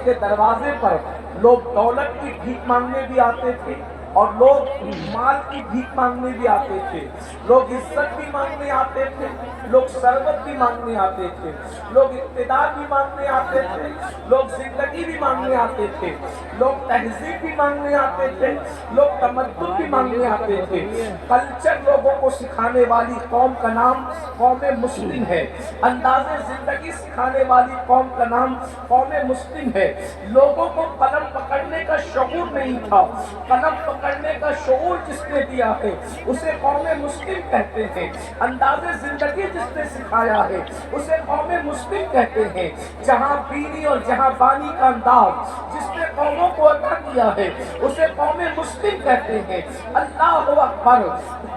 کے دروازے پر لوگ دولت کی بھیک مانگنے بھی آتے تھے اور لوگ مال کی بھیک مانگنے بھی آتے تھے، لوگ عزت بھی مانگنے آتے تھے، لوگ ثروت بھی مانگنے آتے تھے، لوگ اقتدار بھی مانگنے آتے تھے، لوگ زندگی بھی مانگنے آتے تھے، لوگ تہذیب بھی مانگنے آتے تھے، لوگ تمدن بھی مانگنے آتے تھے۔ کلچر لوگوں کو سکھانے والی قوم کا نام قوم مسلم ہے، انداز زندگی سکھانے والی قوم کا نام قوم مسلم ہے۔ لوگوں کو قلم پکڑنے کا شعور نہیں تھا، قلم پکڑنے کا شعور جس نے دیا ہے اسے قوم مسلم کہتے ہیں، انداز زندگی جس نے سکھایا ہے اسے قوم مسلم کہتے ہیں۔ جہاں بینی اور جہاں بانی کا انداز جس نے قوموں کو عطا کیا ہے اسے قوم مسلم کہتے ہیں۔ اللہ اکبر!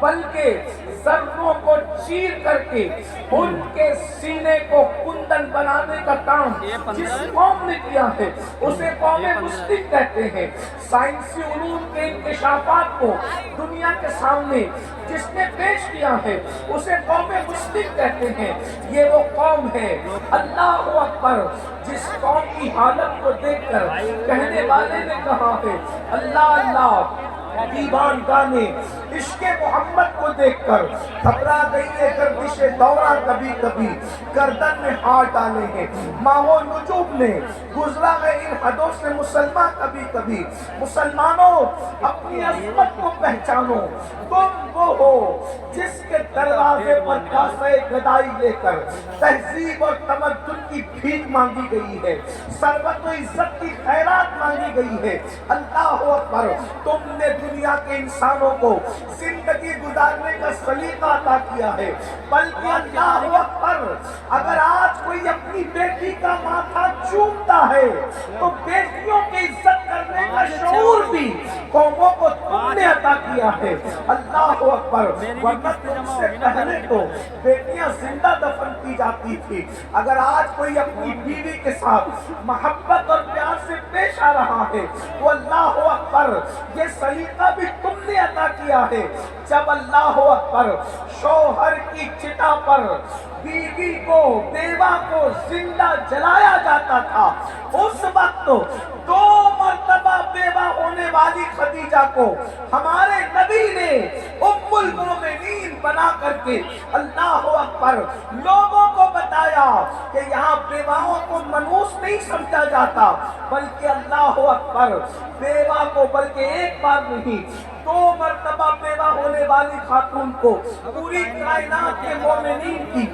بلکہ ذروں کو چیر کر کے ان کے سینے کو کندن بنانے کا کام جس قوم نے کیا ہے اسے قوم مسلم کہتے ہیں۔ سائنسی علوم کے انکشافات کو دنیا کے سامنے جس نے پیش کیا ہے اسے قوم مسلم کہتے ہیں۔ یہ وہ قوم ہے، اللہ اکبر، جس قوم کی حالت کو دیکھ کر کہنے والے نے کہا ہے اللہ اللہ، دیوان گانے عشق محمد کو دیکھ کر گھبرا گئی ہے گردش دورہ، کبھی کبھی گردن میں ہاتھ ڈالے ہیں ماہ و نجوم نے، گزرا ہے ان حدوں سے مسلمان کبھی کبھی۔ مسلمانوں اپنی عظمت کو پہچانو، تم وہ ہو جس کے دروازے پر کاسے گدائی لے کر تہذیب اور تمدن کی بھیک مانگی گئی ہے، ثروت و عزت کی خیرات مانگی گئی ہے۔ اللہ اکبر! تم نے دنیا کے انسانوں کو زندگی گزارنے کا سلیقہ عطا کیا ہے، بلکہ اللہ اکبر، اگر آج کوئی اپنی بیٹی کا ماتھا چومتا ہے تو بیٹیوں کی عزت کرنے کا شعور بھی قوموں کو تم نے عطا کیا ہے۔ اللہ اکبر! ورنہ تم سے پہلے تو بیٹیاں زندہ دفن کی جاتی تھی۔ اگر آج کوئی اپنی بیوی کے ساتھ محبت اور پیار سے پیش آ رہا ہے تو اللہ اکبر، یہ سلیقہ بھی تم نے عطا کیا ہے۔ جب اللہ اکبر شوہر کی چتا پر بیوی کو، بیوہ کو زندہ جلایا جاتا تھا، اس وقت 2 مرتبہ بیوہ ہونے والی خدیجہ کو ہمارے نبی نے ام المومنین بنا کر کے اللہ اکبر لوگوں کو بتایا کہ یہاں بیواؤں کو منحوس نہیں سمجھا جاتا، بلکہ اللہ اکبر بیوہ کو بلکہ ایک بار نہیں 2 مرتبہ بیوہ ہونے والی خاتون کو پوری کائنات کے مومنین کی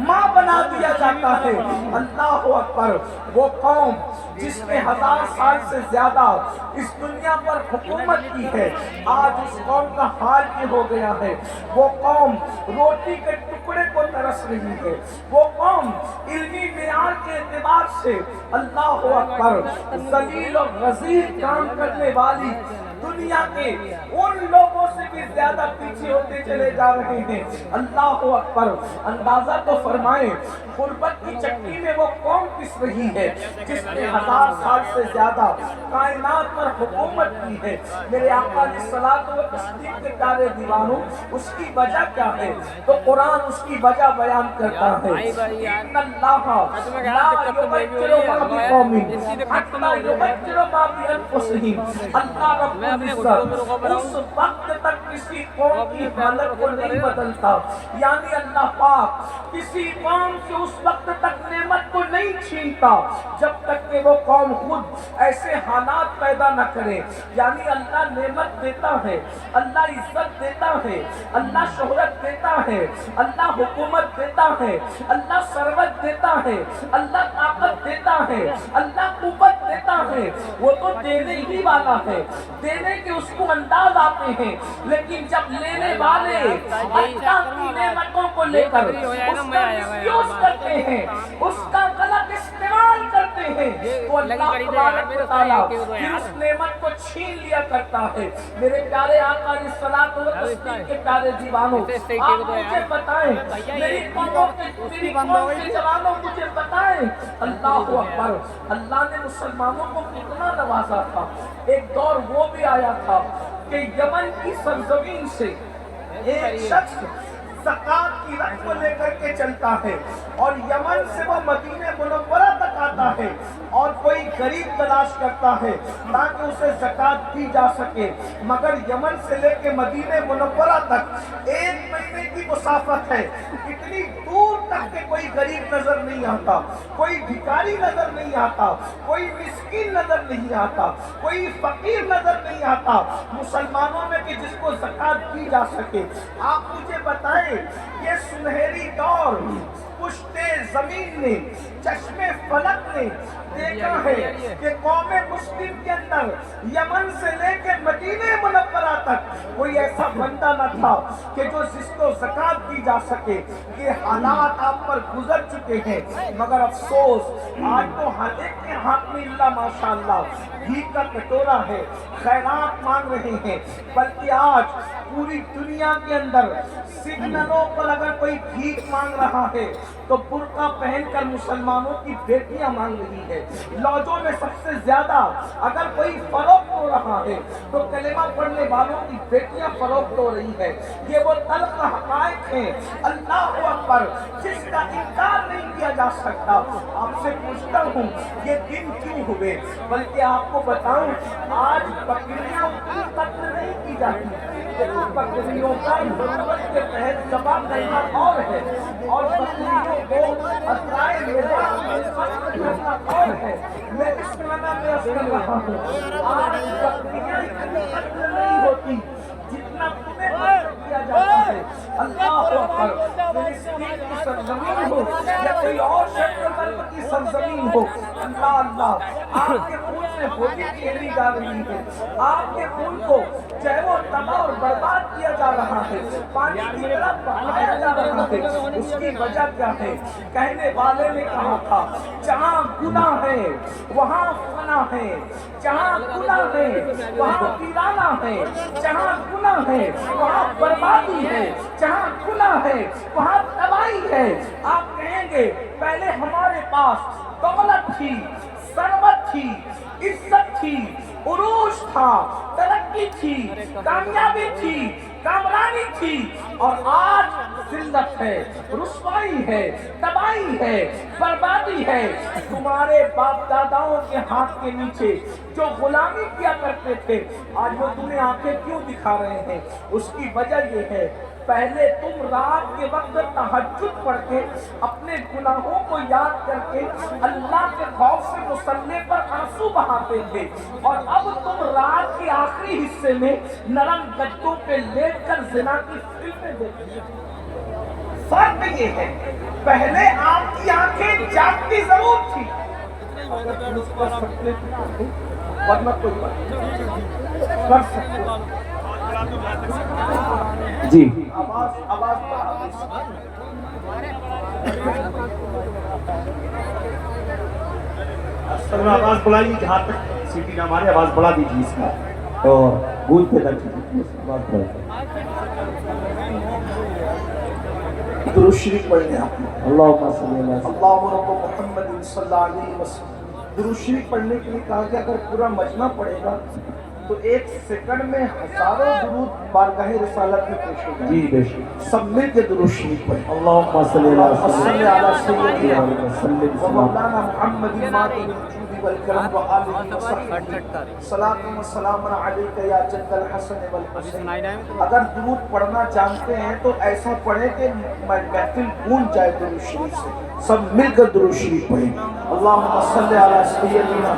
ماں بنا دیا جاتا ہے۔ اللہ اکبر! وہ قوم جس نے 1000 سال سے زیادہ اس دنیا پر حکومت کی ہے، آج اس قوم کا حال یہ ہو گیا ہے۔ وہ قوم روٹی کے ٹکڑے کو ترس رہی ہے، وہ قوم علمی معیار کے اعتبار سے اللہ اکبر ذلیل اور غزیر کام کرنے والی دنیا کے ان لوگوں سے بھی زیادہ پیچھے ہوتے چلے جا رہے ہیں۔ اللہ اکبر! اندازہ تو فرمائیں غربت کی چکی میں وہ قوم پس رہی ہے جس نے 1000 سال سے زیادہ کائنات پر حکومت کی ہے۔ میرے آقا علیہ الصلوۃ والتسلیم کے پیارے دیوانوں، اس کی وجہ کیا ہے؟ تو قرآن اس کی وجہ بیان کرتا ہے۔ ان اللہ لا یغیر ما بقوم حتی یغیروا ما بانفسہم۔ اللہ رب العزت اس وقت تک کسی قوم کی حالت کو نہیں بدلتا، یعنی اللہ پاک کسی قوم سے اس وقت تک نعمت کو نہیں چھینتا جب تک کہ وہ قوم خود ایسے حالات پیدا نہ کرے۔ یعنی اللہ نعمت دیتا ہے، اللہ عزت دیتا ہے، اللہ شہرت دیتا ہے، اللہ حکومت دیتا ہے، اللہ ثروت دیتا ہے، اللہ طاقت دیتا ہے، اللہ قوت دیتا ہے۔ وہ تو دینے ہی والا ہے، دینے کے اس کو انداز آتے ہیں، لیکن جب لینے والے اللہ کی نعمتوں کو لے کر اس کا مسیوز کرتے ہیں، اس کا غلط استعمال کرتے ہیں، تو اللہ تبارک و تعالیٰ پھر اس نعمت کو چھین لیا کرتا ہے۔ میرے پیارے آقا علیہ الصلوۃ والتسلیم کے پیارے دیوانوں، آپ مجھے بتائیں، میری قوموں کے جوانوں مجھے بتائیں، اللہ اکبر اللہ نے مسلمانوں کو کتنا نوازا تھا۔ ایک دور وہ بھی آیا تھا کہ یمن کی سرزمین سے ایک شخص زکوٰۃ کی رقم لے کر کے چلتا ہے اور یمن سے وہ مدینہ منورہ تک فلک آتا ہے اور کوئی غریب تلاش کرتا ہے تاکہ اسے زکات دی جا سکے، مگر یمن سے لے کے مدینہ منورہ تک 1 مہینے کی مسافت ہے، اتنی دور تک کہ کوئی غریب نظر نہیں آتا، کوئی بھکاری نظر نہیں آتا، کوئی مسکین نظر نہیں آتا، کوئی فقیر نظر نہیں آتا مسلمانوں میں کہ جس کو زکات دی جا سکے۔ آپ مجھے بتائیں یہ سنہری دور پشت زمین نے، چشم فلک نے دیکھا ہے کہ قوم مسلم کے اندر یمن سے لے کے مدینہ منورہ تک کوئی ایسا بندہ نہ تھا کہ جو جس کو زکات دی جا سکے۔ یہ حالات آپ پر گزر چکے ہیں، مگر افسوس آج تو ہر ایک کے ہاتھ میں اللہ ماشاءاللہ گھی کا کٹورا ہے، خیرات مانگ رہے ہیں، بلکہ آج پوری دنیا کے اندر سگنلوں پر اگر کوئی بھیک مانگ رہا ہے تو برقع پہن کر مسلمانوں کی بیٹیاں مانگ رہی ہے۔ لاجوں میں سب سے زیادہ اگر کوئی فروخت ہو رہا ہے تو کلمہ پڑھنے والوں کی بیٹیاں فروخت ہو رہی ہے۔ یہ وہ تلخ حقائق ہیں اللہ اکبر جس کا انکار نہیں کیا جا سکتا۔ آپ سے پوچھتا ہوں یہ دن کیوں ہوئے؟ بلکہ آپ کو بتاؤں آج بکریوں کی قتل نہیں کی جاتی، بکریوں کا ضرورت کے تحت ذبح کرنا اور ہے، اور بکریوں کو عطائے نظام میں قتل کرنا اور ہے۔ میں اس معنی میں عرض کر رہا ہوں آج بکریاں اتنی قتل نہیں ہوتی جتنا تمہیں قتل کیا جاتا ہے۔ اللہ اکبر، فلسطین کی سرزمین ہو یا کوئی اور شرق غرب کی سرزمین ہو، اللہ اللہ آپ کے خون سے ہولی کھیلی جا رہی ہے، آپ کے خون کو چہروں اور تباہ اور برباد کیا جا رہا ہے، پانی کی طرف بہایا جا رہا ہے۔ اس کی وجہ کیا ہے؟ کہنے والے نے کہا تھا جہاں گناہ ہے وہاں فنا ہے، جہاں گناہ ہے وہاں ویرانہ ہے، جہاں گناہ ہے وہاں بربادی ہے، جہاں گناہ ہے وہاں تباہی ہے۔ آپ کہیں گے پہلے ہمارے پاس دولت تھی، ثروت تھی، عزت تھی، عروج تھا، ترقی تھی، کامیابی تھی، کامرانی تھی، اور آج ذلت ہے، رسوائی ہے، تباہی ہے، بربادی ہے۔ تمہارے باپ داداؤں کے ہاتھ کے نیچے جو غلامی کیا کرتے تھے آج وہ تمہیں آنکھیں کیوں دکھا رہے ہیں؟ اس کی وجہ یہ ہے پہلے تم رات کے وقت تہجد پڑھ کے اپنے گناہوں کو یاد کر کے اللہ کے خوف سے مصلی پر آنسو بہاتے تھے، اور اب تم رات کے آخری حصے میں نرم گدوں پہ لیٹ کر زنا کی فلمیں دیکھتے ہو۔ فرق یہ ہے پہلے آپ کی آنکھیں جاگتی ضرور تھی، اگر تم اس پر سکتے تھے ورنہ کوئی بات کر سکتے جی آواز آواز بڑھائیے، جہاں تک سیٹی نہ مارے آواز بڑھا دیجیے اس کا اور گونج پیدا کیجیے۔ درود شریف پڑھنے آپ اللہم صلی اللہ علیہ اللہ رب محمد صلی اللہ علیہ وسلم۔ درود شریف پڑھنے کے لیے کہا کہ اگر پورا مجمع پڑھے گا تو 1 سیکنڈ میں ہزاروں درود بارگاہ رسالت میں پیش ہو جائیں۔ جی بے شک، سب مل کے درود شریف پڑھیں۔ اللہم صلی اللہ صلی علی سیدنا وسلم و مولانا محمد ماطر الجود والکرم و آلہ وصحبہ صلاۃ و سلام علیک یا جد الحسن والحسین۔ اگر درود پڑھنا جانتے ہیں تو ایسا پڑھیں کہ محفل گونج جائے درود شریف سے۔ سب مل کر درود شریف پڑھیں۔ اللہم صلی علی سیدنا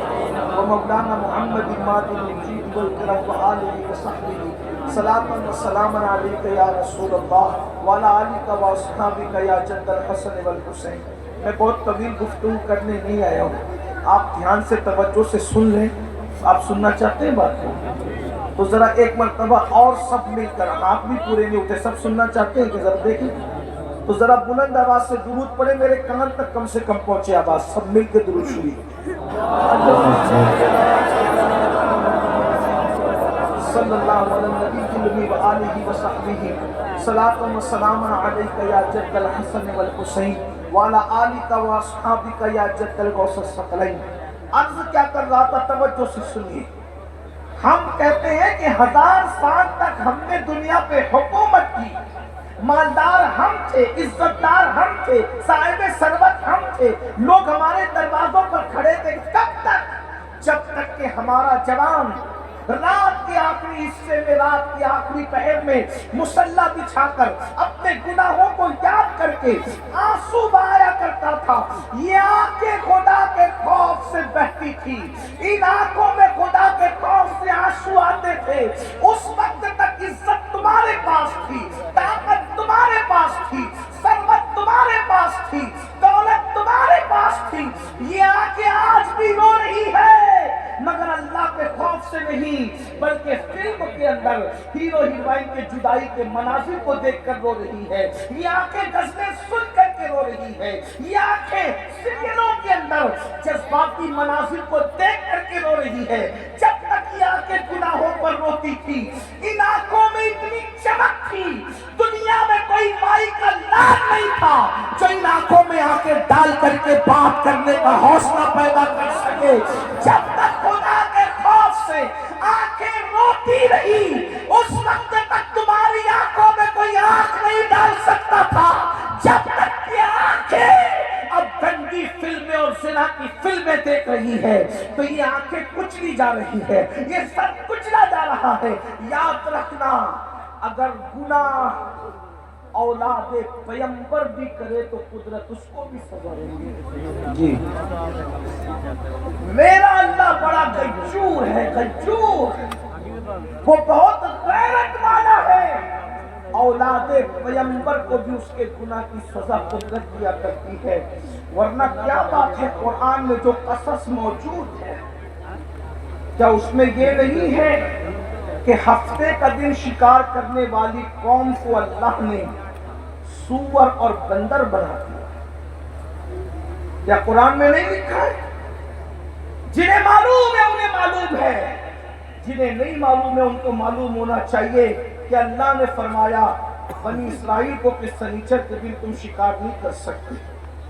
و مولانا محمد ماطر الجود والکرم و آلہ وصحبہ صلاۃ و سلام علیک یا رسول اللہ وعلی آلک و اصحابک یا جد الحسن والحسین۔ میں بہت طویل گفتگو کرنے نہیں آیا ہوں، آپ دھیان سے توجہ سے سن لیں۔ آپ سننا چاہتے ہیں بات کو تو ذرا ایک مرتبہ اور سب مل کر، آپ بھی پورے نہیں ہوتے، سب سننا چاہتے ہیں کہ ذرا دیکھیں تو ذرا بلند آواز سے درود پڑھیں، میرے کان تک کم سے کم پہنچے آواز، سب مل کے درود شریف۔ صلی اللہ علیہ نبی و آلہ و صحبہ صلاۃ و سلام علیک یا جد الحسن والحسین وعلی آلک و اصحابک یا جد الغوث الثقلین۔ عرض کیا کر رہا تھا، توجہ سے سنیے۔ ہم کہتے ہیں کہ 1000 سال تک ہم نے دنیا پہ حکومت کی، مالدار ہم تھے، عزت دار ہم تھے، صاحب ثروت ہم تھے، لوگ ہمارے دروازوں پر کھڑے تھے. کب تک؟ جب تک کہ ہمارا جوان رات کے آخری حصے میں، رات کے آخری پہر میں مصلی بچھا کر اپنے گناہوں کو یاد کر کے آنسو بہایا کرتا تھا. یہ آنکھیں خدا کے خوف سے بہتی تھی، ان آنکھوں میں خدا کے خوف سے آنسو آتے تھے. اس وقت تک عزت تمہارے پاس تھی، طاقت تمہارے پاس تھی، ثروت تمہارے پاس تھی، دولت تمہارے پاس تھی. یہ آنکھیں آج بھی رو رہی ہے، مگر اللہ کے خوف سے نہیں، بلکہ فلم کے اندر ہیرو ہیروئن کے جدائی کے مناظر کو دیکھ کر رو رہی ہے. یہ آنکھیں غزلیں سن کر کے رو رہی ہے. یہ آنکھیں سیریلوں کے اندر جذباتی مناظر کو دیکھ کر کے رو رہی ہے. جب تک یہ آنکھیں گناہوں پر روتی تھی، ان آنکھوں میں اتنی چمک تھی، دنیا میں کوئی مائی کا لاڈ نہیں تھا جو ان آنکھوں میں آنکھیں ڈال کر کے بات کرنے کا حوصلہ پیدا کر سکے. جب تک خدا کے خوف سے آنکھیں روتی رہی، اس وقت تک تمہاری آنکھوں میں کوئی آنکھ نہیں ڈال سکتا تھا. جب تک یہ آنکھیں اب گندی فلمیں اور زنا کی فلمیں دیکھ رہی ہے تو یہ آنکھیں کچلی جا رہی ہے، یہ سر کچلا جا رہا ہے. یاد رکھنا، اگر گناہ اولاد پیمبر بھی کرے تو قدرت اس کو بھی سزا دے گی. جی، میرا اللہ بڑا غیور ہے، غیور، وہ بہت غیرت والا ہے. اولاد پیمبر کو بھی اس کے گناہ کی سزا قدرت دیا کرتی ہے. ورنہ کیا بات ہے، قرآن میں جو قصص موجود ہے، کیا اس میں یہ نہیں ہے کہ ہفتے کا دن شکار کرنے والی قوم کو اللہ نے سور اور بندر بنا دیا؟ یا قرآن میں نہیں لکھا ہے؟ جنہیں معلوم ہے انہیں معلوم ہے، جنہیں نہیں معلوم ہے ان کو معلوم ہونا چاہیے کہ اللہ نے فرمایا بنی اسرائیل کو کہ سنیچر کے دن تم شکار نہیں کر سکتے.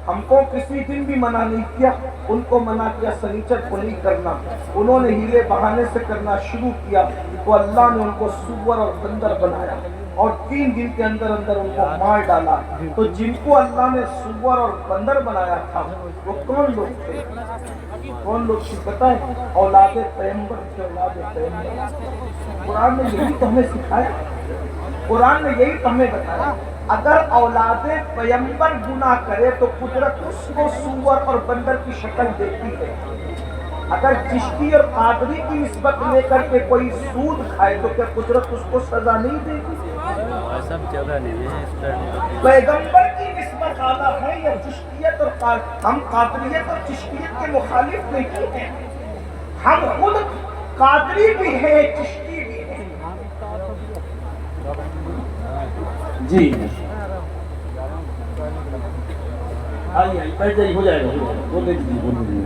ہم کو کسی دن بھی منع نہیں کیا، ان کو منع کیا سنیچر کو نہیں کرنا. انہوں نے ہیلے بہانے سے کرنا شروع کیا تو اللہ نے ان کو سور اور بندر بنایا اور 3 دن کے اندر اندر ان کو مار ڈالا. تو جن کو اللہ نے سور اور بندر بنایا تھا وہ کون لوگ تھے؟ کون لوگ تھے پتہ ہے؟ اولاد پیمبر تھے، اولاد پیمبر. قرآن نے یہی تو ہمیں سکھایا، قرآن نے یہی تو ہمیں بتایا. اگر اولاد پیمبر گناہ کرے تو قدرت اس کو سور اور بندر کی شکل دیتی ہے. اگر چشتی اور قادری کی نسبت لے کر کے کوئی سود کھائے تو کیا قدرت اس کو سزا نہیں دے گی؟ پیغمبر کی نسبت اعلیٰ ہے یا چشتیت اور ہم قادریت اور چشتیت کے مخالف نہیں ہیں، ہم خود قادری بھی ہیں، چشتی بھی ہیں. جی آئیے بیٹھ جائیے، ہو جائے گا، بولے جی بولے جی.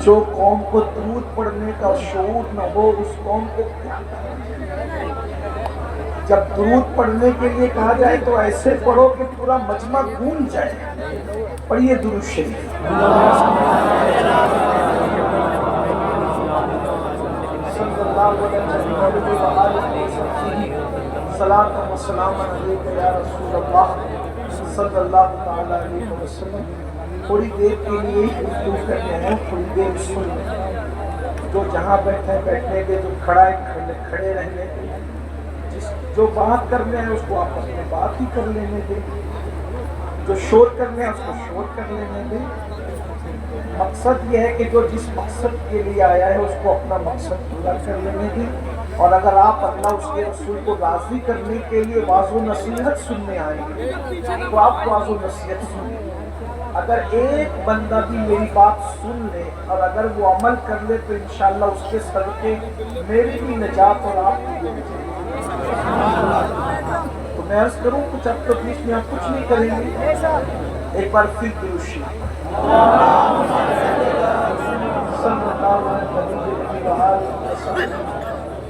جو قوم کو درود پڑھنے کا شعور نہ ہو اس قوم کو کیا کرے؟ جب درود پڑھنے کے لیے کہا جائے تو ایسے پڑھو کہ پورا مجمع گونج جائے. پڑھیے درود شریف. صلی اللہ علیہ وسلم، صلاۃ و سلام علیک یا رسول اللہ صلی اللہ تعالی علیہ وسلم. تھوڑی دیر کے لیے گفتگو کرتے ہیں، تھوڑی دیر سن لیں. جو جہاں بیٹھے بیٹھنے دے، جو کھڑا ہے کھڑے رہنے دے، جو بات کرنے ہیں اس کو آپس میں بات ہی کر لینے دے، جو شور کرنے ہیں اس کو شور کر لینے دے. مقصد یہ ہے کہ جو جس مقصد کے لیے آیا ہے اس کو اپنا مقصد پورا کر لینے دے. اور اگر آپ اللہ اس کے رسول کو راضی کرنے کے لیے واضح و نصیحت سننے آئیں گے تو آپ واضح و نصیحت سنیں. اگر ایک بندہ بھی میری بات سن لے اور اگر وہ عمل کر لے تو انشاءاللہ اس کے صدقے میری بھی نجات اور آپ کی بھی نجات. تو میں عرض کروں کچھ اب تو بیچ میں آپ کچھ نہیں کریں گے. ایک بار پھر درود شریف. صلی اللہ علیہ وسلم. وآلہ وسلم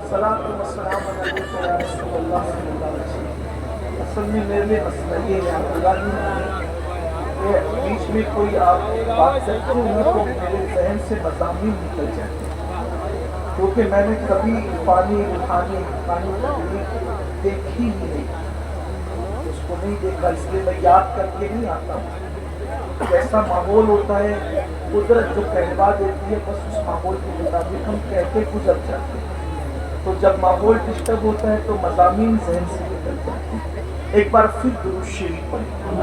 صلاۃ و سلام علیک یا رسول اللہ صلی اللہ علیہ وسلم۔ اصل میں میرے لیے مسئلہ یہ ہے کہ بیچ میں کوئی آپ بات کرتے ہوں نا تو میرے ذہن سے مضامین نکل جاتے ہیں، کیونکہ میں نے کبھی فانی روحانی حقانی تقریر دیکھی ہی نہیں، اس کو نہیں دیکھا، اس لیے میں یاد کر کے نہیں آتا ہوں۔ جیسا ماحول ہوتا ہے قدرت جو کہلوا دیتی ہے بس اس ماحول کے مطابق ہم کہتے گزر جاتے ہیں، تو جب ماحول ڈسٹرب ہوتا ہے تو مضامین ذہن سے نکل جاتے ہیں۔ ایک بار پھر درود شریف پڑھیں۔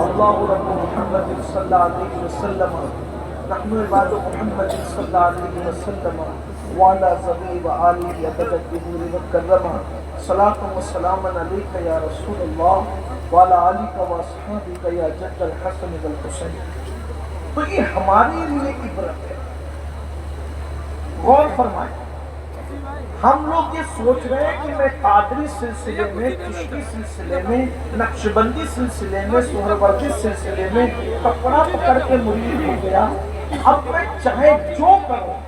اللہ رب محمد صلی اللہ علیہ وسلم نحن عباد محمد صلی اللہ علیہ وسلم وعلى ذوی وآلہ عدد الدہور وکرما صلاۃ و سلام علیک یا رسول اللہ وعلى آلک واصحابک یا جد الحسن والحسین۔ تو یہ ہمارے لیے عبرت ہے، غور فرمائیں۔ ہم لوگ یہ سوچ رہے ہیں کہ میں قادری سلسلے میں، چشتی سلسلے میں، نقشبندی سلسلے میں، سہروردی سلسلے میں کپڑا پکڑ کے مرید ہو گیا، اب میں چاہے جو کروں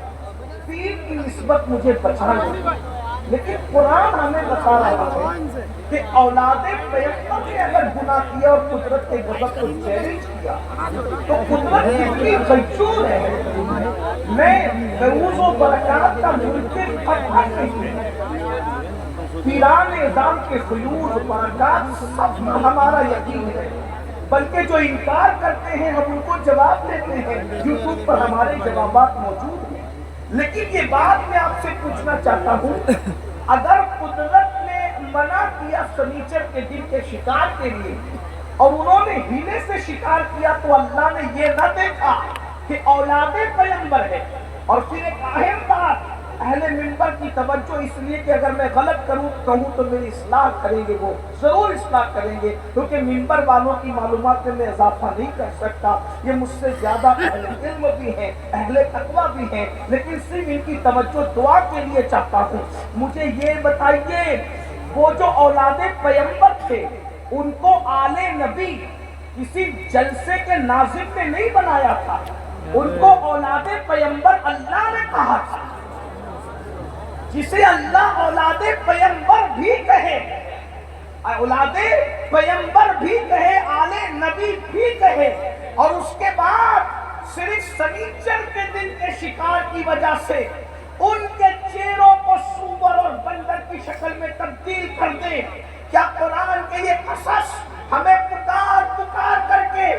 پیر کی نسبت مجھے بچا لے۔ لیکن قرآن ہمیں بتا رہا ہے کہ اولاد پیغمبر نے اگر گناہ کیا اور قدرت کے غضب کو چیلنج کیا تو قدرت کتنی غیور ہے۔ میں فیوز و برکات کا منکر فتح نہیں، پیران اعظام کے فیوز برکات سب ہمارا یقین ہے، بلکہ جو انکار کرتے ہیں ہم ان کو جواب دیتے ہیں، یوٹیوب پر ہمارے جوابات موجود ہیں۔ لیکن یہ بات میں آپ سے پوچھنا چاہتا ہوں، اگر قدرت نے منع کیا سنیچر کے دن کے شکار کے لیے اور انہوں نے ہیلے سے شکار کیا تو اللہ نے یہ نہ دیکھا کہ اولاد پیغمبر ہے؟ اور پھر ایک اہم بات اہل منبر کی توجہ اس لیے کہ اگر میں غلط کہوں تو میری اصلاح کریں گے، وہ ضرور اصلاح کریں گے، کیونکہ منبر والوں کی معلومات میں اضافہ نہیں کر سکتا، یہ مجھ سے زیادہ اہل علم بھی ہیں، اہل تقویٰ بھی ہیں، لیکن صرف ان کی توجہ دعا کے لیے چاہتا ہوں۔ مجھے یہ بتائیے، وہ جو اولاد پیغمبر تھے ان کو آل نبی کسی جلسے کے ناظم نے نہیں بنایا تھا، ان کو اولاد پیغمبر اللہ نے کہا تھا۔ جسے اللہ اولاد پیغمبر بھی کہے، اولاد پیغمبر بھی کہے، آل نبی بھی کہے، اور اس کے بعد صرف سنیچر کے دن کے شکار کی وجہ سے ان کے چہروں کو سور اور بندر کی شکل میں تبدیل کر دے، کیا قرآن کے یہ قصص ہمیں پکار پکار کر کے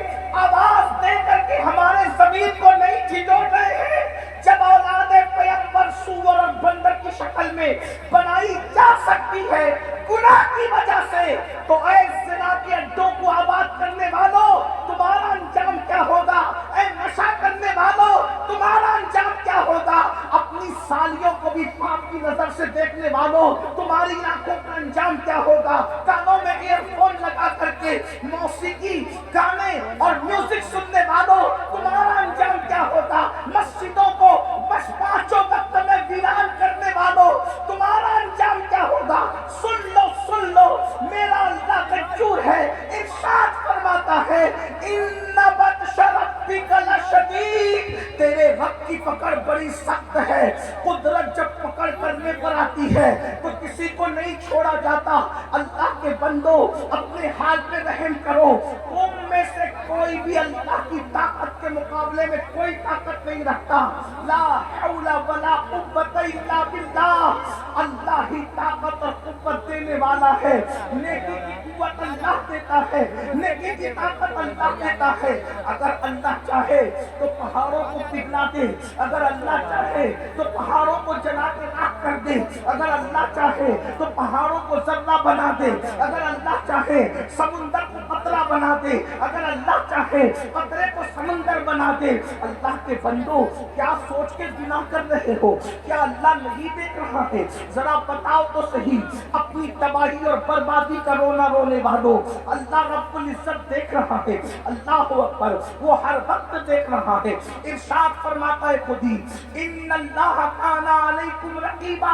آواز دے کر کے ہمارے ضمیر کو نہیں جھنجھوڑ رہے ہیں؟ جب اولاد پیغمبر سور اور بندر کی شکل میں بنائی جا سکتی ہے گناہ کی وجہ سے، تو اے زنا کے اڈوں کو آباد کرنے والوں تمہارا انجام کیا ہوگا؟ اے نشہ کرنے والوں تمہارا انجام کیا ہوگا؟ اپنی سالیوں کو بھی پاپ کی نظر سے دیکھنے والوں تمہاری آنکھوں کا انجام کیا ہوگا؟ کانوں میں ایئر فون لگا کر کے موسیقی گانے اور میوزک سننے والوں تمہارا انجام کیا ہوگا؟ مسجدوں کو بس پانچوں وقت میں ویران کرنے والوں تمہارا انجام کیا ہوگا؟ سن لو میرا اللہ غیور ہے، ارشاد فرماتا ہے ان بطش ربک لشدید، تیرے رب کی پکڑ بڑی سخت ہے۔ قدرت جب پکڑ کرنے پر آتی ہے تو کسی کو نہیں چھوڑا جاتا۔ اللہ کے بندو اپنے حال پہ رحم کرو، تم میں سے کوئی بھی اللہ کی طاقت کے مقابلے میں کوئی طاقت نہیں رکھتا۔ لا حول ولا قوت الا باللہ، اللہ ہی طاقت اور قوت دینے والا ہے، نیکی کی قوت اللہ دیتا ہے، نیکی کی طاقت اللہ دیتا ہے۔ اگر اللہ چاہے تو پہاڑوں کو پگھلا دے، اگر اللہ چاہے تو پہاڑوں کو جلا کے راکھ کر دے، اگر اللہ چاہے تو پہاڑوں کو ذرہ بنا دے، اگر اللہ چاہے سمندر کو قطرہ بنا دے، اگر اللہ چاہے قطرے کو سمندر بنا دے۔ اللہ کے بندو کیا سوچ کے گناہ کر رہے ہو؟ کیا اللہ نہیں دیکھ رہا ہے؟ ذرا بتاؤ تو صحیح، اپنی تباہی اور بربادی کا رونا رونے والوں اللہ رب العزت دیکھ رہا ہے۔ اللہ اکبر، وہ ہر وقت دیکھ رہا ہے۔ ارشاد فرماتا ہے خود ہی ان اللہ کان علیکم رقیبا،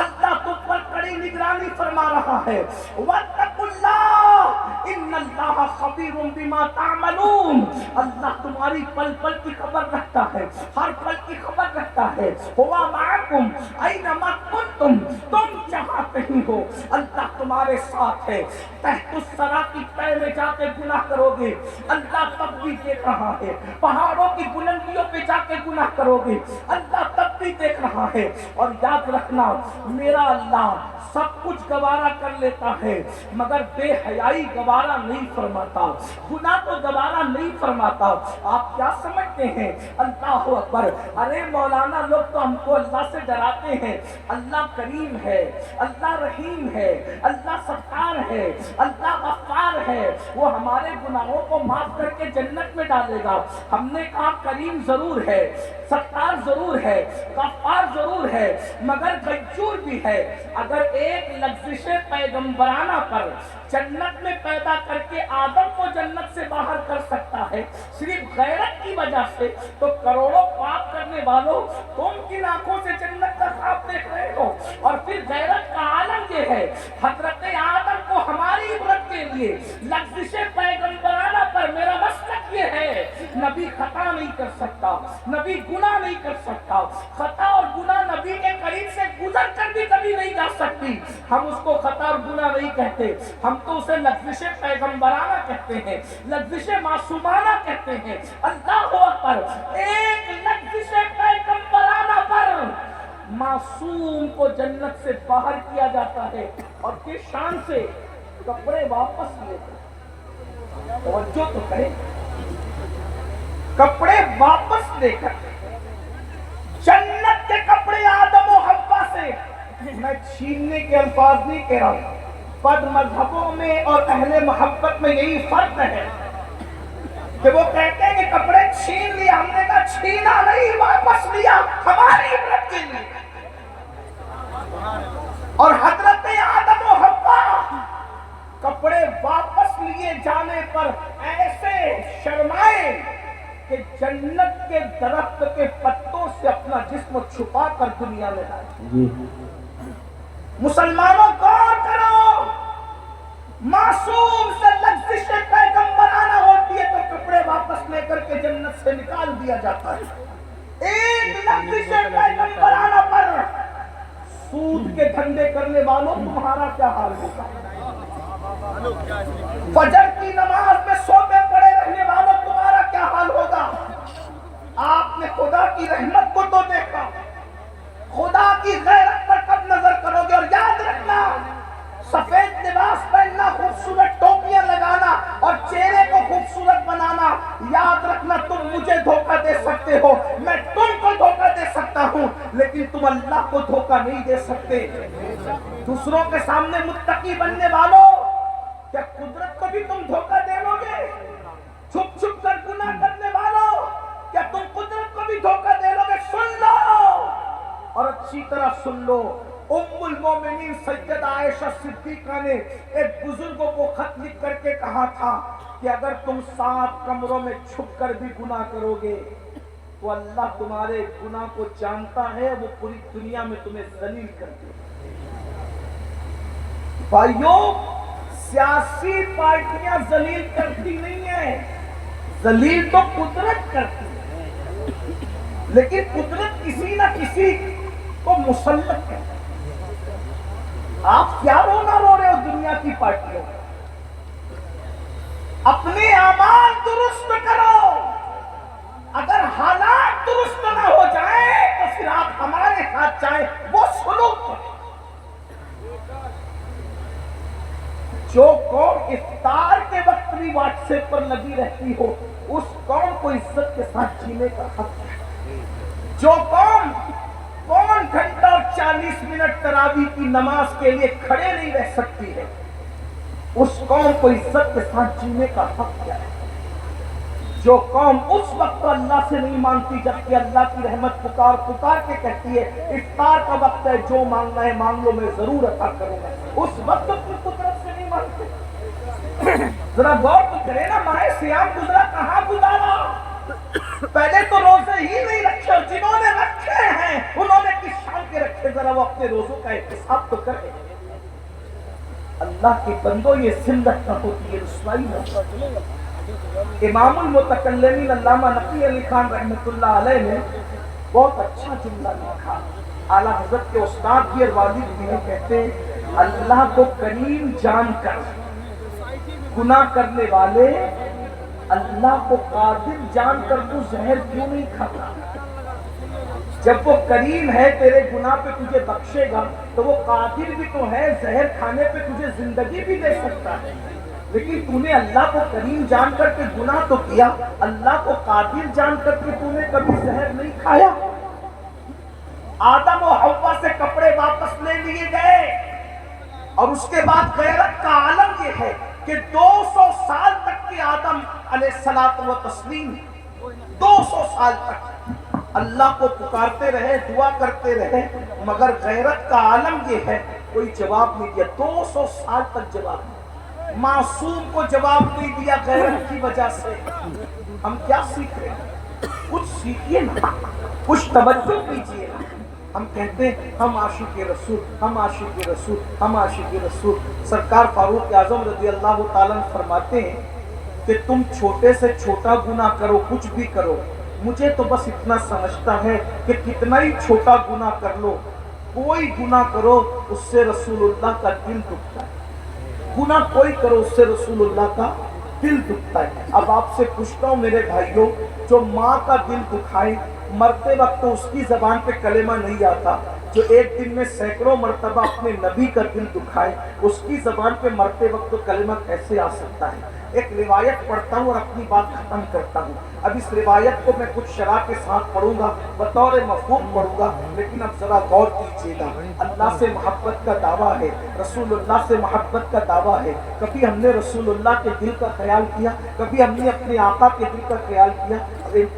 اللہ تم پر کڑی نگرانی فرما رہا ہے۔ واتقوا اللہ ان اللہ اللہ خبیر بما تعملون، اللہ تمہاری پل پل کی خبر رکھتا ہے، ہر پل کی خبر رکھتا ہے۔ ہوا معکم اینما کنتم، تم جہاں کہیں ہو اللہ تمہارے ساتھ ہے۔ تحت الثری کی تہ میں جا کے گناہ کرو گے اللہ تب بھی دیکھ رہا ہے، پہاڑوں کی بلندیوں پہ جا کے گناہ کرو گے اللہ تب بھی دیکھ رہا ہے۔ اور یاد رکھنا میرا اللہ سب کچھ گوارا کر لیتا ہے مگر بے حیائی گوارا نہیں فرماتا، گناہ تو گوارا نہیں فرماتا۔ آپ کیا سمجھتے ہیں؟ اللہ اکبر! ارے مولانا لوگ تو ہم کو اللہ سے ڈراتے ہیں، اللہ کریم ہے، اللہ رحیم ہے، اللہ ستار ہے، اللہ غفار ہے، وہ ہمارے گناہوں کو معاف کر کے جنت میں ڈالے گا۔ ہم نے کہا کریم ضرور ہے، ستار ضرور ہے، غفار ضرور ہے، مگر غیور بھی ہے۔ اگر ایک لغزش پیغمبرانہ پر جنت میں پیدا کر کے آدم کو جنت سے باہر کر سکتا ہے صرف غیرت کی وجہ سے، تو کروڑوں پاپ کرنے والوں تم کن آنکھوں سے جنت کا خواب دیکھ رہے ہو؟ اور پھر غیرت کا عالم یہ ہے، حضرت آدم کو ہماری عبرت کے لیے لغزش پیغمبرانہ پر میرا مسلک یہ ہے، نبی خطا نہیں کر سکتا، نبی گناہ نہیں کر سکتا، خطا اور گناہ نبی کے قریب سے گزر کر بھی کبھی نہیں جا سکتی۔ ہم اس کو خطا اور گناہ نہیں کہتے، ہم تو اسے لغزش پیغمبرانہ کہتے ہیں، لغزش معصومانہ کہتے ہیں۔ اللہ اکبر! ایک لغزش پیغمبرانہ پر معصوم کو جنت سے باہر کیا جاتا ہے اور کس شان سے؟ کپڑے واپس لے کر، توجہ تو کریں، کپڑے واپس لے کر، جنت کے کپڑے آدم و حوا سے، میں چھیننے کے الفاظ نہیں کہہ رہا ہوں، بد مذہبوں میں اور اہل محبت میں یہی فرق ہے کہ وہ کہتے ہیں کہ کپڑے چھین لیا، ہم نے کہا چھینا نہیں، واپس لیا ہماری عبرت کے لیے۔ اور حضرت آدم و حوا کپڑے واپس لیے جانے پر ایسے شرمائے کہ جنت کے درخت کے پتوں سے اپنا جسم چھپا کر دنیا میں لائے۔ مسلمانوں غور کرو، معصوم سے لغزش پیغمبرانہ ہوتی ہے تو کپڑے واپس لے کر کے جنت سے نکال دیا جاتا ہے۔ ایک لغزش پیغمبرانہ پر سود کے دھندے کرنے والوں تمہارا کیا حال ہوگا؟ فجر کی نماز میں سوتے پڑے رہنے والوں تمہارا کیا حال ہوگا؟ آپ نے خدا کی رحمت کو تو دیکھا، خدا کی غیرت پر کب نظر کرو گے؟ اور یاد رکھنا، سفید لباس پہننا، خوبصورت ٹوپیاں لگانا اور چہرے کو خوبصورت بنانا، یاد رکھنا تم مجھے دھوکہ دے سکتے ہو، میں تم کو دھوکہ دے سکتا ہوں، لیکن تم اللہ کو دھوکہ نہیں دے سکتے۔ دوسروں کے سامنے متقی بننے والوں، کیا قدرت کو بھی تم دھوکہ دے لو گے؟ چھپ چھپ کر گناہ کرنے والوں، کیا تم قدرت کو بھی دھوکہ دے لو گے؟ سن لو اور اچھی طرح سن لو، ام المومنین سیدہ عائشہ صدیقہ نے ایک بزرگوں کو خط لکھ کر کے کہا تھا کہ اگر تم 7 کمروں میں چھپ کر بھی گناہ کرو گے تو اللہ تمہارے گناہ کو جانتا ہے، وہ پوری دنیا میں تمہیں ذلیل کر دے۔ بھائیوں، سیاسی پارٹیاں ذلیل کرتی نہیں ہیں، ذلیل تو قدرت کرتی ہے، لیکن قدرت کسی نہ کسی کو مسلط ہے۔ آپ کیا رونا رو رہے ہو دنیا کی پارٹیوں؟ اپنے اعمال درست کرو، اگر حالات درست نہ ہو جائیں تو پھر آپ ہمارے ہاتھ چاہیں وہ سلوک کریں۔ جو قوم افطار کے وقت بھی واٹس ایپ پر لگی رہتی ہو، اس قوم کو عزت کے ساتھ جینے کا حق ہے۔ جو قوم 1 گھنٹہ اور 40 منٹ تراویح کی نماز کے لیے کھڑے نہیں رہ سکتی ہے، اس قوم کو عزت کے ساتھ جینے کا حق کیا ہے؟ جو قوم اس وقت اللہ سے نہیں مانگتی جبکہ اللہ کی رحمت پکار پکار کے کہتی ہے افطار کا وقت ہے، جو مانگنا ہے مانگ لو، میں ضرور عطا کروں گا، اس وقت اپنی قدرت سے نہیں مانگتے۔ ذرا غور تو کرے نا، ماہ سیام گزرا کہاں گزارا؟ پہلے تو روزے ہی نہیں رکھے، اور جنہوں نے رکھے ہیں انہوں نے کس شان کے رکھے، ذرا وہ اپنے روزوں کا احتساب تو کرے۔ اللہ کے بندوں یہ ذلت نہ ہوتی، یہ رسوائی نہ ہوتی۔ امام المتکلمین علامہ نقی علی خان رحمۃ اللہ علیہ نے بہت اچھا جملہ لکھا۔ اعلیٰ حضرت کے استاد بھی اور والد بھی کہتے ہیں اللہ کو کریم جان کر گناہ کرنے والے اللہ کو قادر جان کر تو زہر کیوں نہیں کھاتا؟ جب وہ کریم ہے تیرے گناہ پہ تجھے بخشے گا تو وہ قادر بھی تو ہے، زہر کھانے پہ تجھے زندگی بھی دے سکتا ہے، لیکن تو نے اللہ کو کریم جان کر کے گناہ تو کیا، اللہ کو قادر جان کر کے تو نے کبھی زہر نہیں کھایا۔ آدم و حوا سے کپڑے واپس لے لیے گئے اور اس کے بعد غیرت کا عالم یہ ہے کہ 200 سال تک کے آدم علیہ الصلوۃ و تسلیم 200 سال تک اللہ کو پکارتے رہے، دعا کرتے رہے، مگر غیرت کا عالم یہ ہے کوئی جواب نہیں دیا، 200 سال تک جواب نہیں، معصوم کو جواب نہیں دیا غیرت کی وجہ سے۔ ہم کیا سیکھ رہے ہیں؟ کچھ سیکھیے نا، کچھ توجہ کیجیے نا۔ ہم کہتے ہیں ہم عاشق رسول، ہم عاشق رسول، ہم عاشق رسول۔ سرکار فاروق اعظم رضی اللہ تعالیٰ عنہ فرماتے ہیں کہ تم چھوٹے سے چھوٹا گناہ کرو، کچھ بھی کرو، مجھے تو بس اتنا سمجھتا ہے کہ کتنا ہی چھوٹا گناہ کر لو، کوئی گناہ کرو اس سے رسول اللہ کا دل دکھتا ہے، گناہ کوئی کرو اس سے رسول اللہ کا دل دکھتا ہے۔ اب آپ سے پوچھتا ہوں میرے بھائیوں، جو ماں کا دل دکھائے مرتے وقت تو اس کی زبان پہ کلمہ نہیں آتا، جو ایک دن میں سینکڑوں مرتبہ اپنے نبی کا دل دکھائے اس کی زبان پہ مرتے وقت تو کلمہ کیسے آ سکتا ہے؟ ایک روایت پڑھتا ہوں اور اپنی بات ختم کرتا ہوں۔ اب اس روایت کو میں کچھ شرح کے ساتھ پڑھوں گا، بطور مفہوم پڑھوں گا، لیکن اب ذرا غور کیجیے گا۔ اللہ سے محبت کا دعویٰ ہے، رسول اللہ سے محبت کا دعویٰ ہے۔ کبھی ہم نے رسول اللہ کے دل کا خیال کیا؟ کبھی ہم نے اپنے آقا کے دل کا خیال کیا؟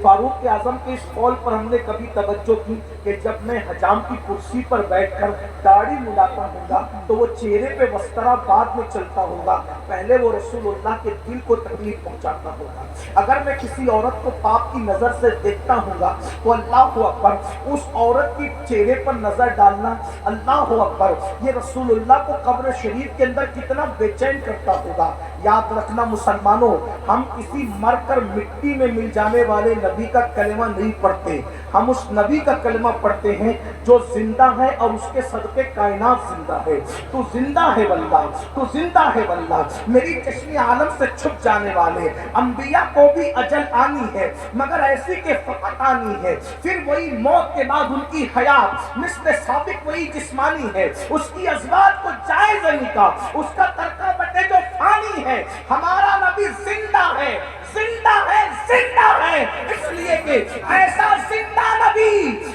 فاروق اعظم کے اس قول پر ہم نے کبھی توجہ کی کہ جب میں حجام کی کرسی پر بیٹھ کر داڑھی ملاتا ہوں گا تو وہ چہرے پہ وسترا بعد میں چلتا ہوگا، پہلے وہ رسول اللہ کے دل کو تکلیف پہنچاتا ہوگا۔ اگر میں کسی عورت کو پاپ کی نظر سے دیکھتا ہوں گا تو اللہ اکبر، اس عورت کی چہرے پر نظر ڈالنا، اللہ اکبر، یہ رسول اللہ کو قبر شریف کے اندر کتنا بے چین کرتا ہوگا۔ یاد رکھنا مسلمانوں، ہم کسی مر کر مٹی میں مل جانے والے نبی کا کلمہ نہیں پڑھتے، ہم اس نبی کا کلمہ پڑھتے ہیں جو زندہ ہے اور اس کے صدقے کائنات زندہ ہے۔ تو زندہ ہے واللہ، تو زندہ ہے واللہ، میری چشم عالم سے چھپ جانے والے انبیاء کو بھی اجل آنی ہے، مگر ایسی کہ فقط آنی ہے، پھر وہی موت کے بعد ان کی حیات مثل سابق وہی جسمانی ہے، اس کی ازواج کو جائز نہیں کا، اس کا ترکہ بٹے جو فانی ہے۔ ہمارا نبی زندہ ہے، زندہ ہے، زندہ ہے، اس لیے کہ ایسا زندہ نبی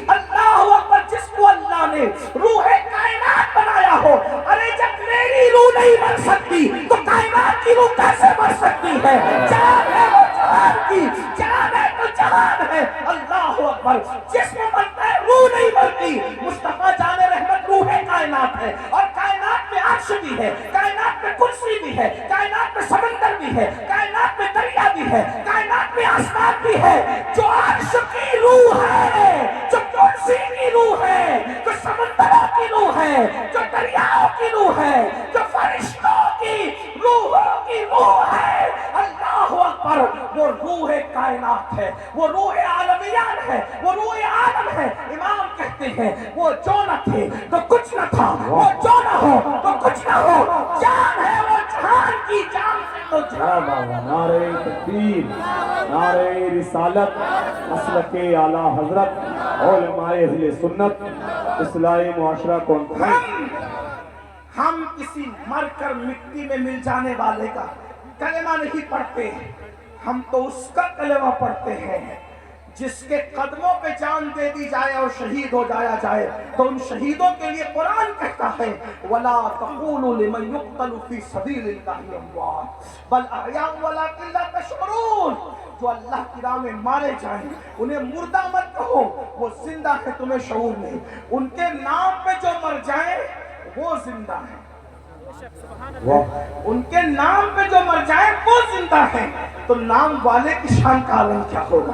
اللہ اکبر جس کو اللہ نے روح کائنات بنایا ہو۔ ارے جب میری روح نہیں بن سکتی تو کائنات کی روح کیسے بن سکتی ہے؟ جان ہے وہ جہان کی، جان ہے تو جہان ہے۔ اللہ اکبر، جسم بنتا ہے روح نہیں بنتی۔ مصطفیٰ جان رحمت روح کائنات ہے، اور کائنات میں عرش بھی ہے، کائنات میں کرسی بھی ہے، کائنات میں سمندر بھی ہے، کائنات میں دریا بھی ہے، کائنات میں آسمان بھی ہے۔ جو عرش کی روح ہے، جو کرسی کی روح ہے، جو سمندروں کی روح ہے، جو دریاؤں کی روح ہے، جو فرشتوں کی روحوں کی روح ہے، اللہ اکبر، وہ روح کائنات ہے، وہ روح عالمیان ہے، وہ روح عالم ہے۔ امام کہتے ہیں وہ جو نہ تھے تو کچھ نہ تھا، وہ جو نہ ہو تو کچھ نہ ہو، جان ہے وہ جہان کی، جان سے تو جہان۔ نعرہ تکبیر، نعرہ رسالت، مسلک اعلیٰ حضرت، علماء اہل سنت، اصلاح معاشرہ کو ہم کسی مر کر مٹی میں مل جانے والے کا کلمہ نہیں پڑھتے، ہم تو اس کا کلمہ پڑھتے ہیں جس کے قدموں پہ جان دے دی جائے اور شہید ہو جایا جائے۔ تو ان شہیدوں کے لیے قرآن کہتا ہے وَلَا تَقُولُوا لِمَنْ يُقْتَلُ فِي سَبِيلِ اللَّهِ أَمْوَاتٌ بَلْ أَحْيَاءٌ وَلَكِنْ لَا تَشْعُرُونَ۔ جو اللہ کی راہ میں مارے جائیں انہیں مردہ مت کہو، وہ زندہ ہے، تمہیں شعور نہیں۔ ان کے نام پہ جو مر جائیں وہ زندہ ہے، ان کے نام پہ جو مر جائیں وہ زندہ ہیں۔ تو نام والے کی شان کا عالم کیا ہوگا؟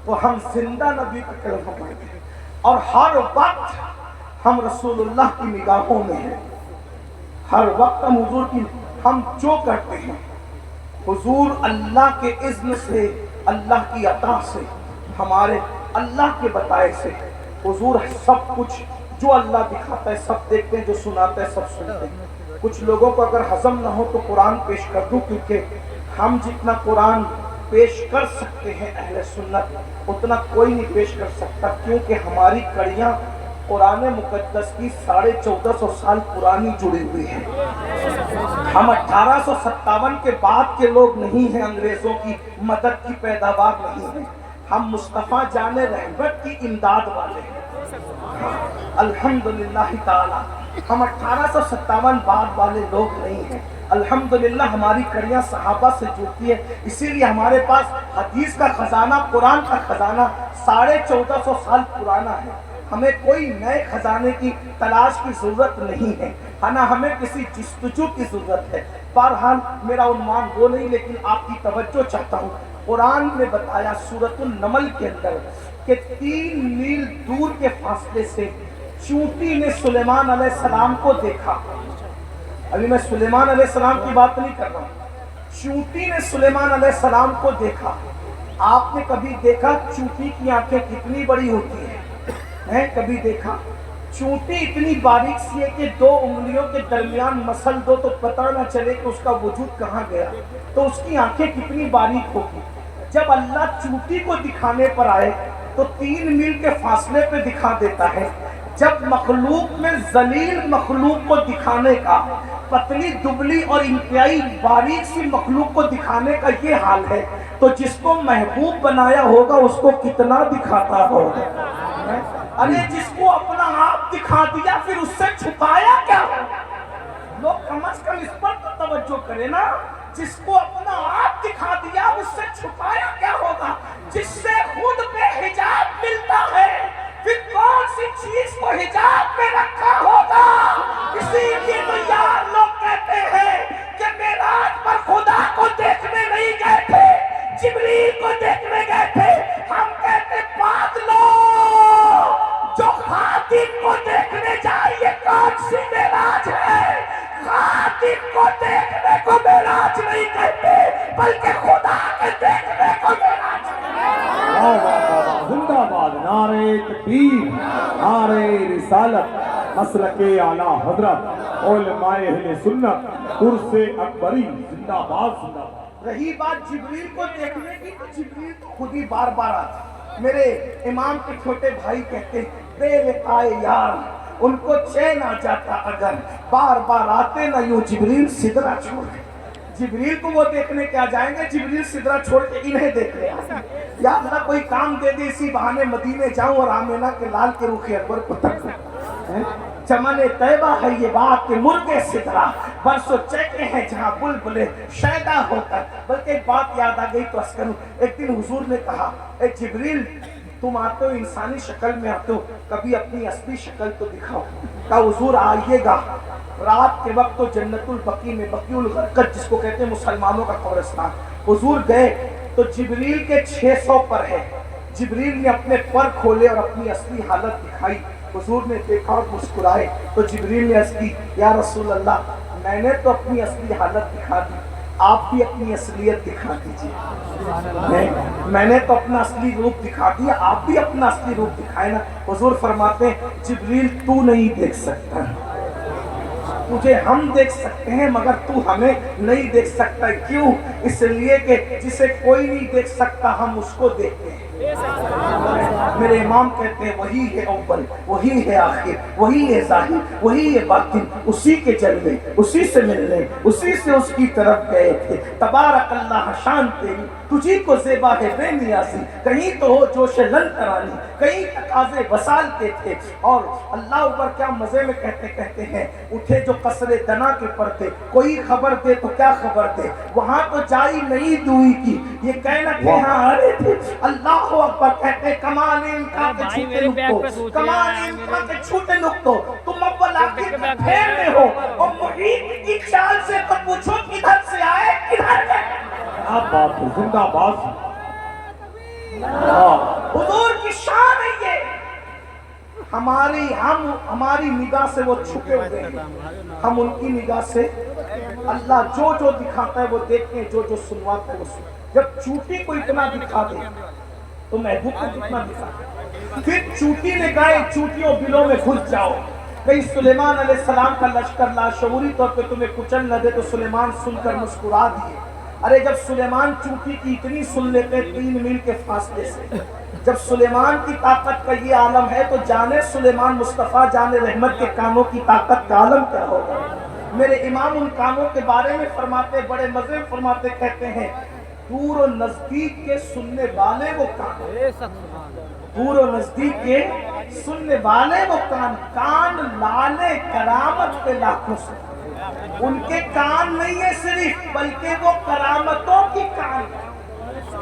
تو ہم زندہ نبی کا کلمہ پڑھتے ہیں اور ہر وقت ہم رسول اللہ کی نگاہوں میں ہیں، ہر وقت ہم حضور کی ہم جو کرتے ہیں حضور اللہ کے اذن سے، اللہ کی عطا سے، ہمارے اللہ کے بتائے سے حضور سب کچھ جو اللہ دکھاتا ہے سب دیکھتے ہیں، جو سناتا ہے سب سنتے ہیں۔ کچھ لوگوں کو اگر ہضم نہ ہو تو قرآن پیش کر دوں، کیونکہ ہم جتنا قرآن پیش کر سکتے ہیں اہل سنت اتنا کوئی نہیں پیش کر سکتا، کیونکہ ہماری کڑیاں قرآن مقدس کی 1450 سال پرانی جڑی ہوئی ہے۔ ہم 1857 کے بعد کے لوگ نہیں ہیں، انگریزوں کی مدد کی پیداوار نہیں ہیں، ہم مصطفیٰ جان رحمت کی امداد والے ہیں۔ الحمدللہ تعالی ہم 1857 بعد والے لوگ نہیں ہیں، الحمدللہ ہماری کڑیاں صحابہ سے جڑتی ہے، اسی لیے ہمارے پاس حدیث کا خزانہ، قرآن کا خزانہ 1450 سال پرانا ہے۔ ہمیں کوئی نئے خزانے کی تلاش کی ضرورت نہیں ہے، نہ ہمیں کسی جستجو کی ضرورت ہے۔ بہرحال میرا عنوان وہ نہیں، لیکن آپ کی توجہ چاہتا ہوں۔ قرآن نے بتایا سورۃ النمل کے اندر کہ 3 میل دور کے فاصلے سے چونٹی نے سلیمان علیہ السلام کو دیکھا۔ ابھی میں سلیمان علیہ السلام کی بات نہیں کر رہا ہوں، چونٹی نے سلیمان علیہ السلام کو دیکھا۔ آپ نے کبھی دیکھا چونٹی کی آنکھیں کتنی بڑی ہوتی ہیں؟ کبھی دیکھا؟ چونٹی اتنی باریک سی ہے کہ 2 انگلیوں کے درمیان مسل دو تو پتہ نہ چلے کہ اس کا وجود کہاں گیا، تو اس کی آنکھیں کتنی باریک ہوگی۔ جب اللہ چونٹی کو دکھانے پر آئے تو 3 میل کے فاصلے پہ دکھا دیتا ہے۔ جب مخلوق میں ذلیل مخلوق کو دکھانے کا، پتلی دبلی اور انتہائی باریک سی مخلوق کو دکھانے کا یہ حال ہے، تو جس کو محبوب بنایا ہوگا اس کو کتنا دکھاتا ہوگا؟ ارے جس کو اپنا آپ دکھا دیا پھر اس سے چھپایا کیا ہوگا؟ لوگ کم از کم اس پر تو توجہ کرے نا۔ جس کو اپنا آپ دکھا دیا اس سے چھپایا کیا ہوگا؟ جس سے خود پہ حجاب ملتا ہے پھر کون سی چیز کو حجاب میں رکھا ہوگا؟ اسی لیے تو یار لوگ کہتے ہیں کہ معراج پر خدا کو دیکھنے نہیں گئے تھے، جبریل کو دیکھنے گئے تھے۔ ہم کہتے پاگلو، جو خادم کو دیکھنے جائے کون سی معراج ہے؟ خادم کو دیکھنے کو معراج نہیں کہتے، بلکہ خدا کے دیکھنے کو معراج کہتے۔ زندہ باد نعرہ تکبیر، نعرہ رسالت، مسلک اعلی حضرت، علماء اہل سنت، قرص اکبری، زندہ باد زندہ باد۔ رہی بات جبریل کو دیکھنے کی، تو جبریل تو خود ہی بار بار آتا۔ میرے امام کے چھوٹے بھائی کہتے ہیں بے لقائے یار ان کو چین آ جاتا اگر بار بار آتے نہ یوں جبریل سدرہ چھوڑے۔ جبریل کو وہ دیکھنے کیا جائیں گے، جبریل سدرہ چھوڑ کے انہیں دیکھنے آئیں۔ یا اللہ کوئی کام دے دے اسی بہانے مدینے جاؤں اور آمینہ کے لال کے رخ اکبر کو تک۔ چمن طیبہ ہے یہ بات کہ مرغ سدرہ برسوں چہکے ہیں جہاں بلبلیں شیدا ہو کر۔ بلکہ ایک بات یاد آ گئی تو عرض کروں، ایک دن حضور نے کہا اے جبریل تم آتے ہو انسانی شکل میں آتے ہو، کبھی اپنی اصلی شکل تو دکھاؤ۔ کہا حضور آئیے گا، رات کے وقت تو جنت البقیع میں، بقیع الغرقد جس کو کہتے ہیں مسلمانوں کا قبرستان، حضور گئے تو جبریل کے 600 پر ہے۔ جبریل نے اپنے پر کھولے اور اپنی اصلی حالت دکھائی۔ حضور نے دیکھا اور مسکرائے تو جبریل نے عرض کی یا رسول اللہ میں نے تو اپنی اصلی حالت دکھا دی، آپ بھی اپنی اصلیت دکھا دیجیے۔ میں نے تو اپنا اصلی روپ دکھا دیا، آپ بھی اپنا اصلی روپ دکھائے نا۔ حضور فرماتے ہیں جبریل تو نہیں دیکھ سکتا، تجھے ہم دیکھ سکتے ہیں مگر تو ہمیں نہیں دیکھ سکتا۔ کیوں؟ اس لیے کہ جسے کوئی نہیں دیکھ سکتا ہم اس کو دیکھتے ہیں۔ میرے امام کہتے ہیں وہی ہے اول، وہی ہے آخر، وہی ہے ظاہر، وہی ہے باطن، اسی کے جلوے، اسی سے ملنے، اسی سے اس کی طرف گئے تھے۔ تبارک اللہ شان تیری تجھی کو زیبا ہے بے نیازی، کہیں تو ہو جوش لن ترانی، کہیں تقاضے وصال کے تھے۔ اور اللہ اوپر کیا مزے میں کہتے ہیں اٹھے جو قصر دنا کے پردے، کوئی خبر دے تو کیا خبر دے، وہاں تو جائی نہیں دوئی کی، یہ کہنا کہ ہاں آ رہے تھے۔ اللہ اکبر کہتے کمال ان کا کہ چھوٹے نکتو، کمال ان کا کہ چھوٹے نکتو، تم اول آخر کے پھیر میں ہو اور محیط کی خیال سے تو پوچھو کدھر سے آئے کدھر گئے۔ آپ بات ہے، زندہ باد۔ حضور کی شان ہے یہ، ہماری نگاہ سے وہ چھپے ہوئے ہیں، ہم ان کی نگاہ سے اللہ جو جو دکھاتا ہے وہ دیکھتے ہیں، جو جو سنواتا ہے وہ سنواتا ہے۔ جب چوٹی کو اتنا دکھا دے تو محبوب کو کتنا دکھا دے؟ پھر چوٹی نے کہا چوٹیوں بلوں میں گھس جاؤ، کہیں سلیمان علیہ السلام کا لشکر لاشعوری طور پہ تمہیں کچل نہ دے۔ تو سلیمان سن کر مسکرا دیے۔ ارے جب سلیمان چوٹی کی اتنی سن لیتے 3 میل کے فاصلے سے، جب سلیمان کی طاقت کا یہ عالم ہے تو جانے سلیمان مصطفیٰ جانے رحمت کے کانوں کی طاقت کا عالم کیا ہوگا۔ میرے امام ان کانوں کے بارے میں فرماتے، بڑے مزے میں فرماتے، کہتے ہیں دور و نزدیک کے سننے والے وہ کان، دور و نزدیک کے سننے والے وہ کان، کان لالے کرامت کے لاکھوں سے، ان کے کان نہیں ہے صرف بلکہ وہ کرامتوں کی کان ہے۔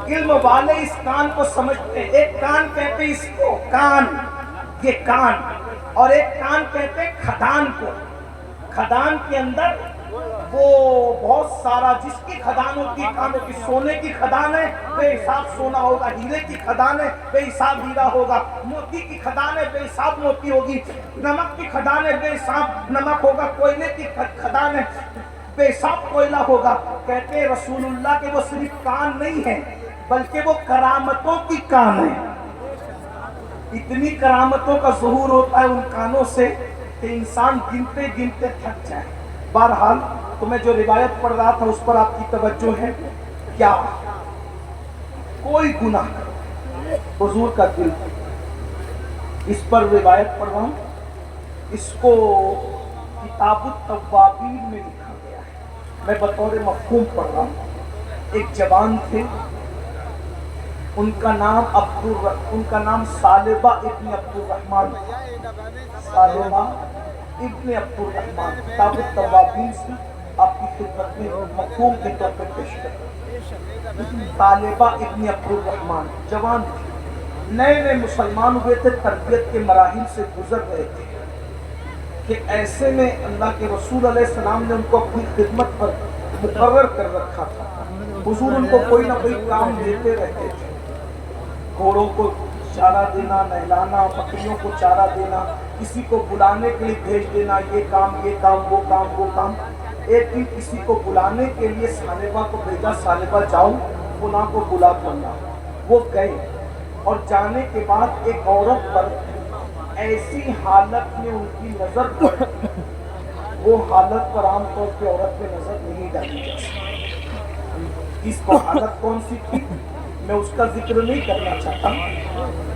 علم والے اس کان کو سمجھتے ہیں، ایک کان کہتے ہیں اس کو کان، یہ کان، اور ایک کان کہتے ہیں کھدان کو۔ کھدان کے اندر وہ بہت سارا، جس کی کھدان ہوتی ہے کانوں کی، سونے کی کھدان ہے بے حساب سونا ہوگا، ہیرے کی کھدان ہے بے حساب ہیرا ہوگا، موتی کی کھدان ہے بے حساب موتی ہوگی، نمک کی کھدان ہے بے حساب نمک ہوگا، کوئلے کی کھدان ہے بے حساب کوئلہ ہوگا۔ کہتے ہیں رسول اللہ کے وہ صرف کان نہیں ہے بلکہ وہ کرامتوں کی کان ہے۔ اتنی کرامتوں کا ظہور ہوتا ہے ان کانوں سے کہ انسان گنتے گنتے تھک جائے۔ بہرحال تو میں جو روایت پڑھ رہا تھا اس پر آپ کی توجہ ہے کیا؟ کوئی گناہ کرے حضور کا دل، اس پر روایت پڑھ رہا ہوں، اس کو کتاب التوابین میں لکھا گیا ہے، میں بطور مفہوم پڑھ رہا ہوں۔ ایک جوان تھے، ان کا نام ثعلبہ ابن عبد الرحمن، ثعلبہ ابن عبد الرحمن، کتاب التوابین سے آپ کی خدمت میں مفہوم کے طور پر پیش کرتا ہوں۔ ثعلبہ ابن عبد الرحمن جوان تھے، نئے نئے مسلمان ہوئے تھے، تربیت کے مراحل سے گزر رہے تھے کہ ایسے میں اللہ کے رسول علیہ السلام نے ان کو اپنی خدمت پر مقرر کر رکھا تھا۔ حضور ان کو کوئی نہ کوئی کام دیتے رہتے تھے، گھوڑوں کو چارہ دینا، نہلانا، بکریوں کو چارہ دینا، کسی کو بلانے کے لیے بھیج دینا، یہ کام وہ کام۔ ایک دن کسی کو بلانے کے لیے ثعلبہ کو بھیجا، ثعلبہ جاؤ فلاں کو بلا کرنا۔ وہ گئے اور جانے کے بعد ایک عورت پر ایسی حالت میں ان کی نظر پڑی، وہ حالت پر عام طور پہ عورت پہ نظر نہیں ڈالی جا سکتی۔ اس کو حالت کون سی تھی میں اس کا ذکر نہیں کرنا چاہتا،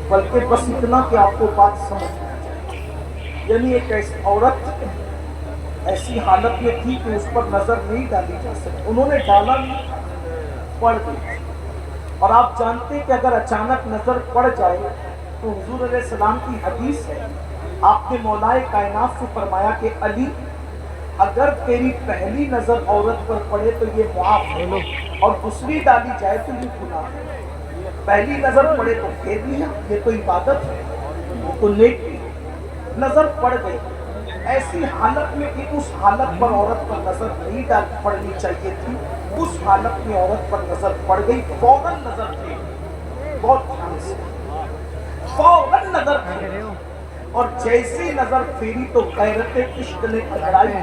بلکہ بس اتنا کہ آپ کو بات سمجھ میں آ جائے۔ یعنی ایک ایسی عورت ایسی حالت میں تھی کہ اس پر نظر نہیں ڈالی جا سکتی، انہوں نے ڈالا نہیں، پڑ گئی۔ اور آپ جانتے کہ اگر اچانک نظر پڑ جائے تو حضور علیہ السلام کی حدیث ہے، آپ نے مولائے کائنات سے فرمایا کہ علی اگر تیری پہلی نظر عورت پر پڑے تو یہ معاف ہے، اور دوسری ڈالی جائے تو یہ گناہ ہے۔ پہلی نظر پڑے تو پھیر لیا، یہ تو عبادت ہے، تو نیکی۔ نظر پڑ گئی ایسی حالت میں کہ اس حالت پر عورت پر نظر نہیں پڑنی چاہیے تھی، اس حالت میں عورت پر نظر پڑ گئی، فوراً نظر پھیری، بہت دھیان سے فوراً نظر پھیری، اور جیسی نظر پھیری تو غیرت عشق نے انگڑائی،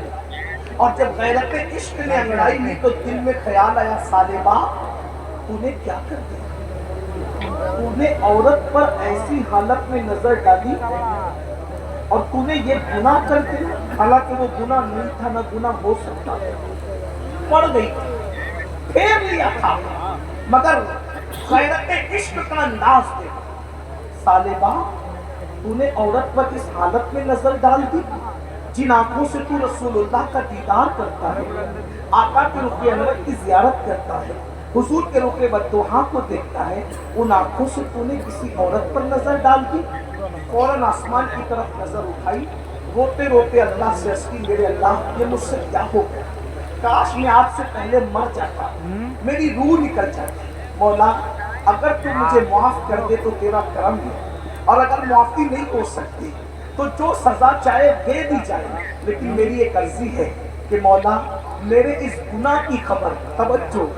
اور جب غیرت عشق نے انگڑائی لی تو دل میں خیال آیا، ثعلبہ تو نے کیا کر دیا؟ تو نے عورت پر ایسی حالت میں نظر ڈالی اور تو نے یہ گناہ کر دیا، حالانکہ وہ گناہ نہیں تھا، نہ گناہ ہو سکتا، پڑ گئی پھیر لیا تھا، مگر غیرت عشق کا انداز دے۔ ثعلبہ تو نے عورت پر اس حالت میں نظر ڈال دی جن آنکھوں سے تو رسول اللہ کا دیدار کرتا ہے، آقا کے رخ انور کی زیارت کرتا ہے، حضور کے رخ بدوحا کو دیکھتا ہے، ان آنکھوں سے تو نے کسی عورت پر نظر ڈال دی۔ فوراً آسمان کی طرف نظر اٹھائی، روتے روتے اللہ سے عرض کی، میرے اللہ یہ مجھ سے کیا ہو گیا، کاش میں آپ سے پہلے مر جاتا، میری روح نکل جاتی۔ مولا اگر تو مجھے معاف کر دے تو تیرا کرم ہے، اور اگر معافی نہیں ہو سکتی تو جو سزا چاہے دے دی جائے، لیکن میری ایک عرضی ہے کہ مولا میرے اس گناہ کی خبر، توجہ،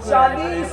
40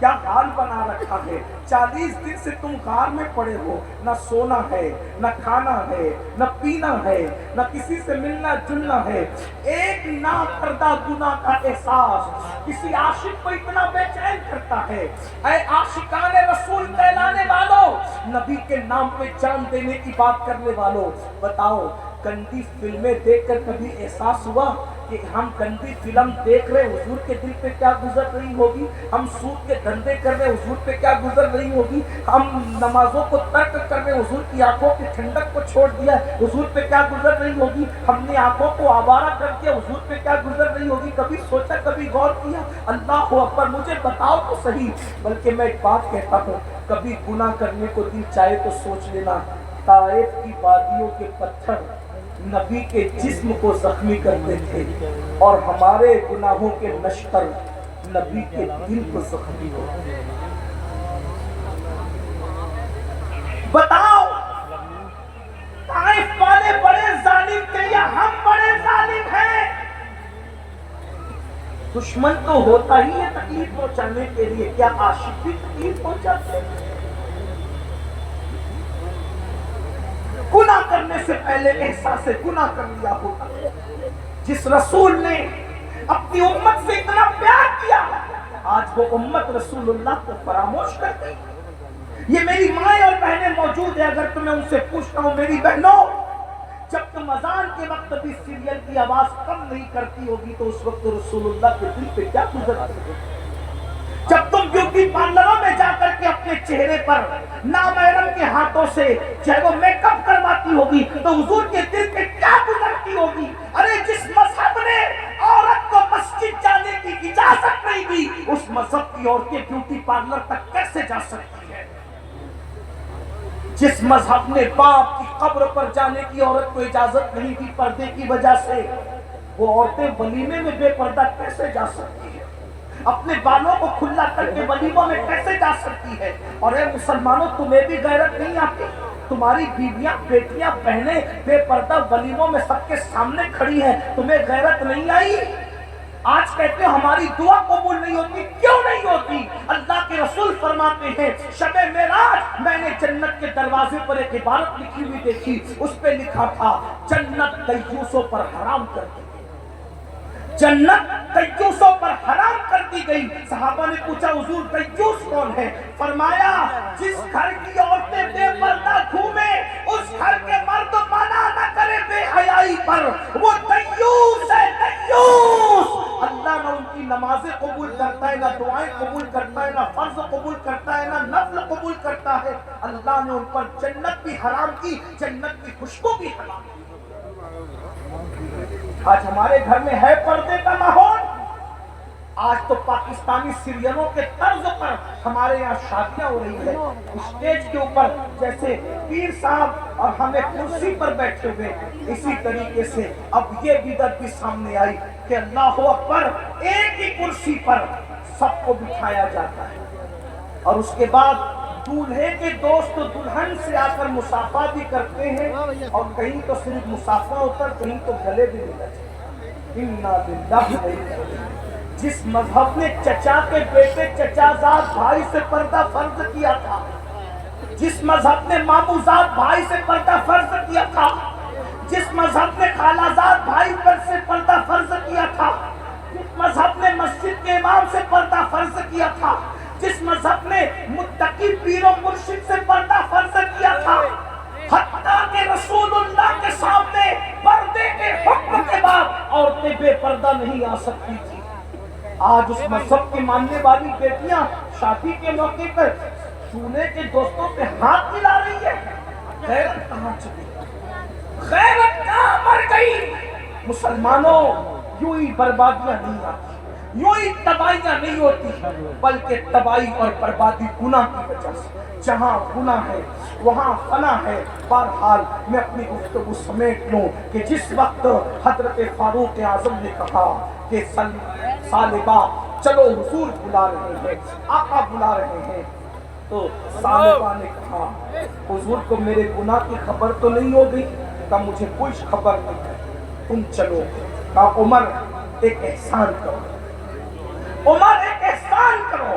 کیا حال بنا رکھا ہے. 40 دن سے تم غار میں پڑے ہو, نہ سونا ہے, نہ کھانا ہے, نہ پینا ہے, نہ کسی سے ملنا جلنا ہے. ایک ناکردہ گناہ کا احساس کسی عاشق کو اتنا بے چین کرتا ہے. اے عاشقان رسول کہلانے والوں, نبی کے نام پہ جان دینے کی بات کرنے والوں, بتاؤ گندی فلمیں دیکھ کر کبھی احساس ہوا کہ ہم گندی فلم دیکھ رہے, حضور کے دل پہ کیا گزر رہی ہوگی؟ ہم سود کے دھندے کر رہے, حضور پہ کیا گزر رہی ہوگی؟ ہم نمازوں کو ترک کر رہے, حضور کی آنکھوں کی ٹھنڈک کو چھوڑ دیا, حضور پہ کیا گزر رہی ہوگی؟ ہم نے آنکھوں کو آوارہ کر دیا, حضور پہ کیا گزر رہی ہوگی؟ کبھی سوچا, کبھی غور کیا؟ اللہ اکبر, مجھے بتاؤ تو صحیح. بلکہ میں ایک بات کہتا ہوں, کبھی گناہ کرنے کو دل چاہے تو سوچ لینا, طائف کی وادیوں کے پتھر نبی کے جسم کو زخمی کرتے تھے, اور ہمارے گناہوں کے نشتر نبی کے دل کو زخمی ہوتے ہیں. بتاؤ, طائف والے بڑے ظالم تھے یا ہم بڑے ظالم ہیں؟ دشمن تو ہوتا ہی ہے تکلیف پہنچانے کے لیے, کیا عاشق بھی تکلیف پہنچاتے ہیں؟ گناہ کرنے سے پہلے احساس گناہ کر لیا ہوتا. جس رسول نے اپنی امت سے اتنا پیار کیا, آج وہ امت رسول اللہ کو فراموش کر دی. یہ میری مائیں اور بہنیں موجود ہیں, اگر تمہیں ان سے پوچھتا ہوں, میری بہنوں, جب تم اذان کے وقت بھی سیریل کی آواز کم نہیں کرتی ہوگی تو اس وقت رسول اللہ کے دل پہ کیا گزرتی ہوگی؟ جب تم بیوٹی پارلروں میں جا کر کے اپنے چہرے پر نامحرم کے ہاتھوں سے چاہے وہ میک اپ کرواتی ہوگی تو حضور کے دل پہ کیا گزرتی ہوگی؟ ارے جس مذہب نے عورت کو مسجد جانے کی اجازت نہیں دی, اس مذہب کی عورتیں بیوٹی پارلر تک کیسے جا سکتی ہیں؟ جس مذہب نے باپ کی قبر پر جانے کی عورت کو اجازت نہیں دی پردے کی وجہ سے, وہ عورتیں ولیمے میں بے پردہ کیسے جا سکتی ہیں؟ اپنے بالوں کو کھلا کر کے ولیموں میں کیسے جا سکتی ہے؟ اور اے مسلمانوں, تمہیں بھی غیرت نہیں آتی؟ تمہاری بیویاں, بیٹیاں, بہنیں بے پردہ ولیموں میں سب کے سامنے کھڑی ہیں, تمہیں غیرت نہیں آئی؟ آج کہتے ہو ہماری دعا قبول نہیں ہوتی, کیوں نہیں ہوتی؟ اللہ کے رسول فرماتے ہیں, شب معراج میں نے جنت کے دروازے پر ایک عبارت لکھی ہوئی دیکھی, اس پہ لکھا تھا, جنت دیوسوں پر حرام کر دی گئی. جنت دیوسوں پر حرام کر دی گئی. صحابہ نے پوچھا, حضور دیوس کون ہے؟ فرمایا, جس گھر کی عورتیں بے پردہ گھومے, اس گھر کے مرد منع نہ کرے بے حیائی پر, وہ دیوس ہے, دیوس. اللہ نہ ان کی نمازیں قبول کرتا ہے, نہ دعائیں قبول کرتا ہے, نہ فرض قبول کرتا ہے, نہ نفل قبول کرتا ہے. اللہ نے ان پر جنت بھی حرام کی, جنت کی خوشبو بھی حرام کی. آج ہمارے گھر میں ہے پردے کا ماحول. آج تو پاکستانی سیریلوں کے طرز پر ہمارے یہاں شادیاں ہو رہی ہیں, اسٹیج کے اوپر جیسے پیر صاحب اور ہمیں کرسی پر بیٹھے ہوئے. اسی طریقے سے اب یہ بدعت بھی سامنے آئی کہ اللہ اکبر, ایک ہی کرسی پر سب کو بٹھایا جاتا ہے, اور اس کے بعد دولہے کے دوست دلہن سے آ کر مصافحہ بھی کرتے ہیں, اور کہیں تو صرف مصافحہ ہوتا ہے, کہیں تو گلے بھی ملتے ہیں. انا للہ و انا الیہ. جس مذہب نے چچا کے بیٹے چچا زاد بھائی سے پردہ فرض کیا تھا, جس مذہب نے ماموں زاد بھائی سے پردہ فرض کیا تھا, جس مذہب نے خالہ زاد بھائی پر سے پردہ فرض کیا تھا, جس مذہب نے مسجد کے امام سے پردہ فرض کیا تھا, جس مذہب نے متقی پیر و مرشد سے پردہ فرض کیا تھا, حتیٰ کہ رسول اللہ کے سامنے پردے کے حکم کے بعد عورتیں بے پردہ نہیں آ سکتی تھی. آج اس مذہب کی ماننے والی بیٹیاں شادی کے موقع پر چولہے کے دوستوں پہ ہاتھ ملا رہی ہے. غیرت کہاں چلی, غیرت کہاں مر گئی؟ مسلمانوں, یوں ہی بربادیاں نہیں آتی, یوں ہی تباہیاں نہیں ہوتی, بلکہ تباہی اور بربادی گناہ کی وجہ سے. جہاں گناہ ہے وہاں فنا ہے. بہرحال میں اپنی گفتگو سمیٹ لوں کہ جس وقت حضرت فاروق اعظم نے کہا کہ سالبہ چلو حضور بلا رہے ہیں, آقا بلا رہے ہیں, تو سالبہ نے کہا, حضور کو میرے گناہ کی خبر تو نہیں ہو گئی؟ کہا مجھے کوئی خبر نہیں ہے, تم چلو. کہا عمر ایک احسان کرو, عمر ایک احسان کرو,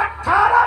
18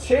6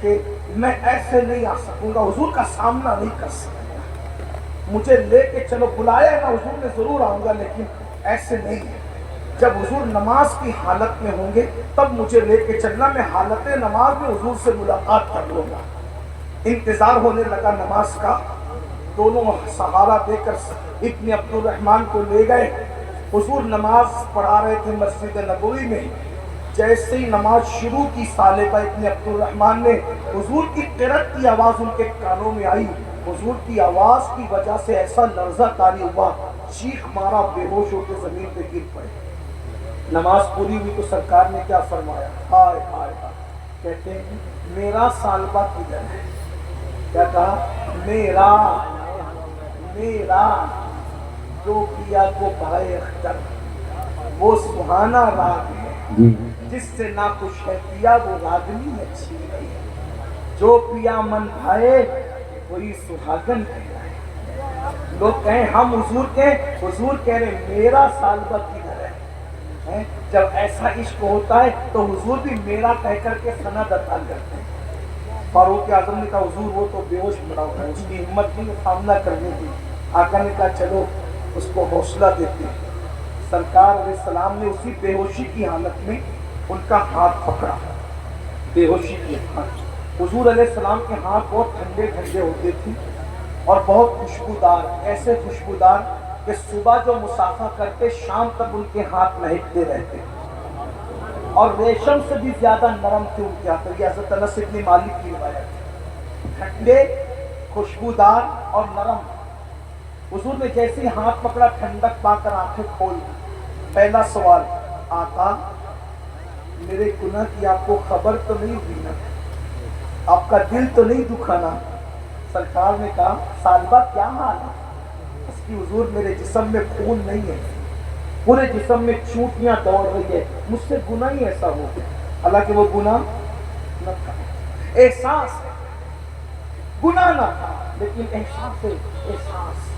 کہ میں ایسے نہیں آ سکوں گا، حضور کا سامنا نہیں کر سکوں گا، مجھے لے کے چلو، بلایا ہے نا حضور نے، ضرور آؤں گا، لیکن ایسے نہیں ہے۔ جب حضور نماز کی حالت میں ہوں گے تب مجھے لے کے چلنا، میں حالت نماز میں حضور سے ملاقات کر لوں گا۔ انتظار ہونے لگا نماز کا، دونوں سہارا دے کر ابن عبد الرحمن کو لے گئے، حضور نماز پڑھا رہے تھے مسجد نبوی میں۔ جیسے ہی نماز شروع کی ثعلبہ ابن عبد الرحمن نے، حضور کی قرأت کی آواز ان کے کانوں میں آئی، حضور کی آواز کی وجہ سے ایسا لرزہ طاری ہوا، چیخ مارا، بے ہوش ہو کے زمین پہ گر پڑے۔ نماز پوری ہوئی تو سرکار نے کیا فرمایا؟ ہائے ہائے ہائے، کہتے ہیں میرا ثعلبہ کدھر ہے؟ کیا کہا؟ میرا جو پیا کو بھائے اختر، وہ سبحانہ راگ ہے جس سے نہ خوش ہے پیا، وہ راگنی اچھی ہے، جو پیا من بھائے وہی سہاگن کہلائے۔ لوگ کہیں ہم حضور کے، حضور کہہ رہے میرا ثعلبہ کدھر ہے؟ جب ایسا عشق ہوتا ہے تو حضور بھی میرا کہہ کر کے سند عطا کرتے ہیں۔ فاروق اعظم نے کہا حضور وہ تو بے ہوش پڑا ہوا ہے، اس کی ہمت نہیں سامنا کرنے کی۔ آقا نے کہا چلو اس کو حوصلہ دیتے ہیں۔ سرکار علیہ السلام نے اسی بے ہوشی کی حالت میں ان کا ہاتھ پکڑا، بے ہوشی کی حالت۔ حضور علیہ السلام کے ہاتھ بہت ٹھنڈے ٹھنڈے ہوتے تھے اور بہت خوشبودار، ایسے خوشبودار کہ صبح جو مسافہ کرتے شام تک ان کے ہاتھ مہکتے رہتے، اور ریشم سے بھی زیادہ نرم تھے ان کے ہاتھ۔ یہ حضرت انس بن مالک کی روایت ہے، ٹھنڈے، خوشبودار اور نرم۔ حضور نے جیسے ہاتھ پکڑا ٹھنڈک پا کر آنکھیں کھول دی۔ پہلا سوال، آقا میرے گناہ کی آپ کو خبر تو نہیں ہوئی نا؟ آپ کا دل تو نہیں دکھا نا؟ سرکار نے کہا ثعلبہ کیا حال ہے؟ اس کی حضور میرے جسم میں خون نہیں ہے، پورے جسم میں چونٹیاں دوڑ رہی ہے، مجھ سے گناہ ہی ایسا ہو گیا۔ حالانکہ وہ گناہ نہ تھا، احساس ہے، گناہ نہ تھا لیکن احساس ہے، احساس۔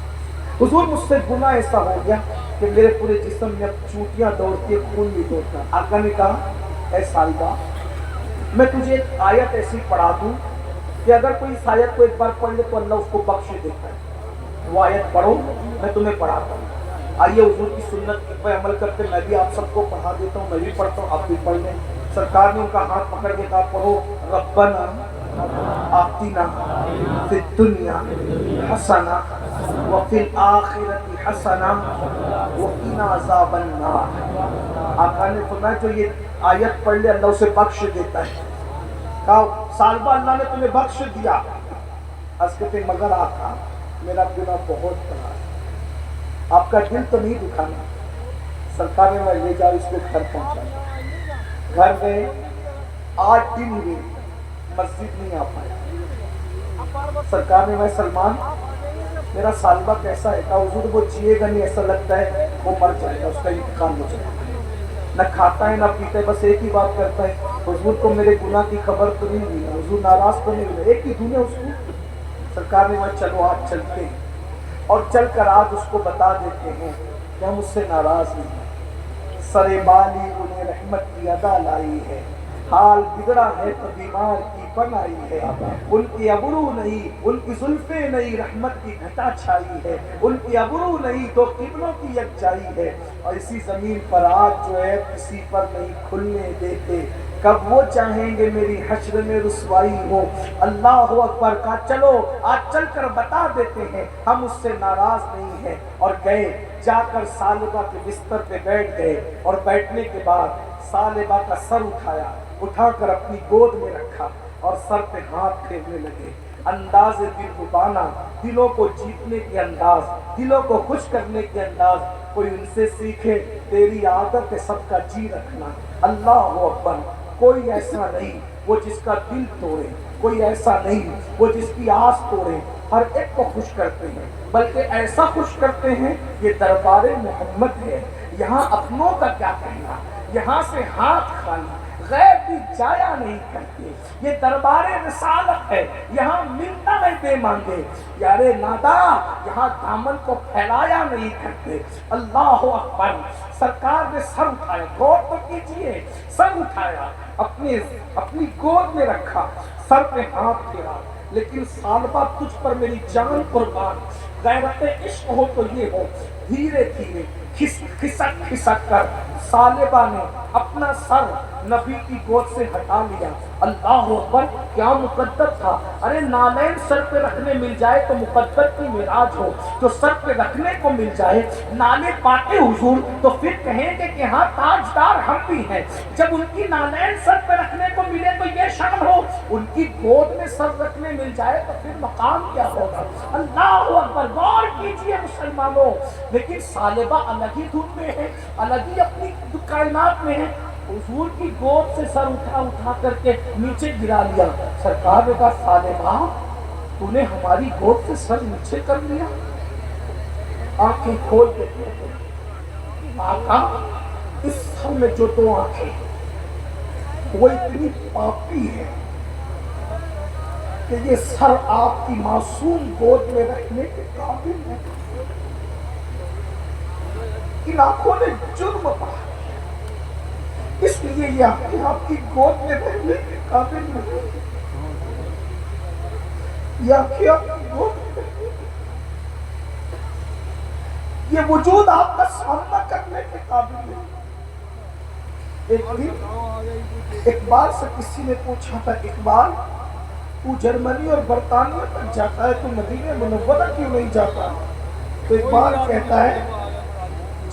حضور مجھ سے گناہ ایسا ہو گیا کہ میرے پورے جسم میں اب چونٹیاں دوڑتی، خون بھی دوڑتا۔ آقا نے کہا اے ثعلبہ میں تجھے ایک آیت ایسی پڑھا دوں کہ اگر کوئی اس آیت کو ایک بار پڑھ لے تو اللہ اس کو بخش دیتا ہے۔ وہ آیت پڑھو، میں تمہیں پڑھاتا ہوں۔ آئیے حضور کی سنت پہ عمل کرتے، میں بھی آپ سب کو پڑھا دیتا ہوں، میں بھی پڑھتا ہوں، آپ بھی پڑھ لیں۔ سرکار نے ان کا ہاتھ پکڑ کے کہا پڑھو، ربنا آتنا فی الدنیا حسنہ وفی الآخرۃ حسنہ وقنا عذاب النار۔ آقا نے فرمایا جو یہ آیت پڑھ لے اللہ اسے بخش دیتا ہے۔ کہا ثعلبہ اللہ نے تمہیں بخش دیا؟ عرض کرتے مگر آقا میرا گناہ بہت بڑا ہے، آپ کا دل تو نہیں دکھانا۔ سرکار نے میں لے جاؤ اس کو گھر پہنچایا۔ گھر گئے، 8 دن ہوئے، مسجد نہیں آ پایا۔ سرکار نے میں سلمان میرا ثعلبہ کیسا ہے؟ کہا حضور وہ جیے گا نہیں، ایسا لگتا ہے وہ مر جائے گا، اس کا انتقال ہو جائے گا، نہ کھاتا ہے نہ پیتا ہے، بس ایک ہی بات کرتا ہے حضور کو میرے گناہ کی خبر تو نہیں ہوئی، حضور ناراض تو نہیں ہوئے، ایک ہی دنیا اس کو۔ سرکار نے میں چلو آج چلتے ہیں، اور چل کر آج اس کو بتا دیتے ہیں کہ ہم اس سے ناراض نہیں ہیں۔ سر بالی انہیں رحمت کی ادا لائی ہے، حال بگڑا ہے تو بیمار کی بنائی ہے، ان کی ابرو نہیں، ان کی زلفیں نہیں، رحمت کی گھٹا چھائی ہے، ان کی ابرو نہیں، دو قبلوں کی یکجائی ہے، اور اسی زمین پر آج جو ہے کسی پر نہیں کھلنے دیتے، کب وہ چاہیں گے میری حشر میں رسوائی ہو۔ اللہ اکبر کا چلو آج چل کر بتا دیتے ہیں ہم اس سے ناراض نہیں ہیں۔ اور گئے، جا کر ثعلبہ کے بستر پہ بیٹھ گئے، اور بیٹھنے کے بعد ثعلبہ کا سر اٹھایا، اٹھا کر اپنی گود میں رکھا اور سر پہ ہاتھ پھیرنے لگے۔ انداز دل ربانا، دلوں کو جیتنے کے انداز، دلوں کو خوش کرنے کے انداز، کوئی ان سے سیکھے، تیری عادت ہے سب کا جی رکھنا۔ اللہ اکبر، کوئی ایسا نہیں وہ جس کا دل توڑے، کوئی ایسا نہیں وہ جس کی آس توڑے، ہر ایک کو خوش کرتے ہیں، بلکہ ایسا خوش کرتے ہیں یہ دربار محمد ہے، یہاں اپنوں کا کیا کہنا، یہاں سے ہاتھ خالی، غیب بھی جایا نہیں کرتے. یہ دربار رسالت ہے, یہاں ملتا نہیں بے مانگے. یارے نادا, یہاں دامن کو پھیلایا نہیں کرتے. اللہ اکبر. سرکار نے سر اٹھایا, غور تو کیجیے, سر اٹھایا, اپنی گود میں رکھا, سر پہ ہاتھ پھیرا. لیکن سالبہ تجھ پر میری جان قربان, غیرت عشق ہو تو یہ ہو. دھیرے دھیرے کھسک کھسک کر سالبہ نے اپنا سر نبی کی گود سے ہٹا لیا. اللہ اکبر, کیا مقدر تھا. ارے نالین سر پہ رکھنے مل جائے تو مقدر کی معراج ہو. جو سر پہ رکھنے کو مل جائے نالے پاٹے حضور تو پھر کہیں گے کہ ہاں تاجدار ہم بھی ہیں. جب ان کی نالین سر پہ رکھنے کو ملے تو یہ شان ہو, ان کی گود میں سر رکھنے مل جائے تو پھر مقام کیا ہوگا. اللہ اکبر. غور کیجئے مسلمانوں. لیکن سالبہ الگ ہی دھن میں ہے, الگ ہی اپنی کائنات میں ہے. حضور کی گود سے سر اٹھا کر کے نیچے گرا لیا. سرکار نے کہا سالبہ تو نے ہماری گود سے سر نیچے کر لیا. آنکھیں کھول کے آقا, اس سر میں جو دو آنکھیں وہ اتنی پاپی ہے کہ یہ سر آپ کی معصوم گود میں رکھنے کے قابل ہے. ان آنکھوں نے جرم پایا, اس لیے یہ آنکھیں آپ کی گود میں رہنے کے قابل نہیں. یہ آنکھیں آپ کی گود میں رہنے, یہ وجود آپ کا سامنا کرنے کے قابل نہیں. ایک دن اقبال سے کسی نے پوچھا تھا, اقبال تو جرمنی اور برطانیہ تک جاتا ہے, تو مدینہ منورہ کیوں نہیں جاتا؟ تو اقبال کہتا ہے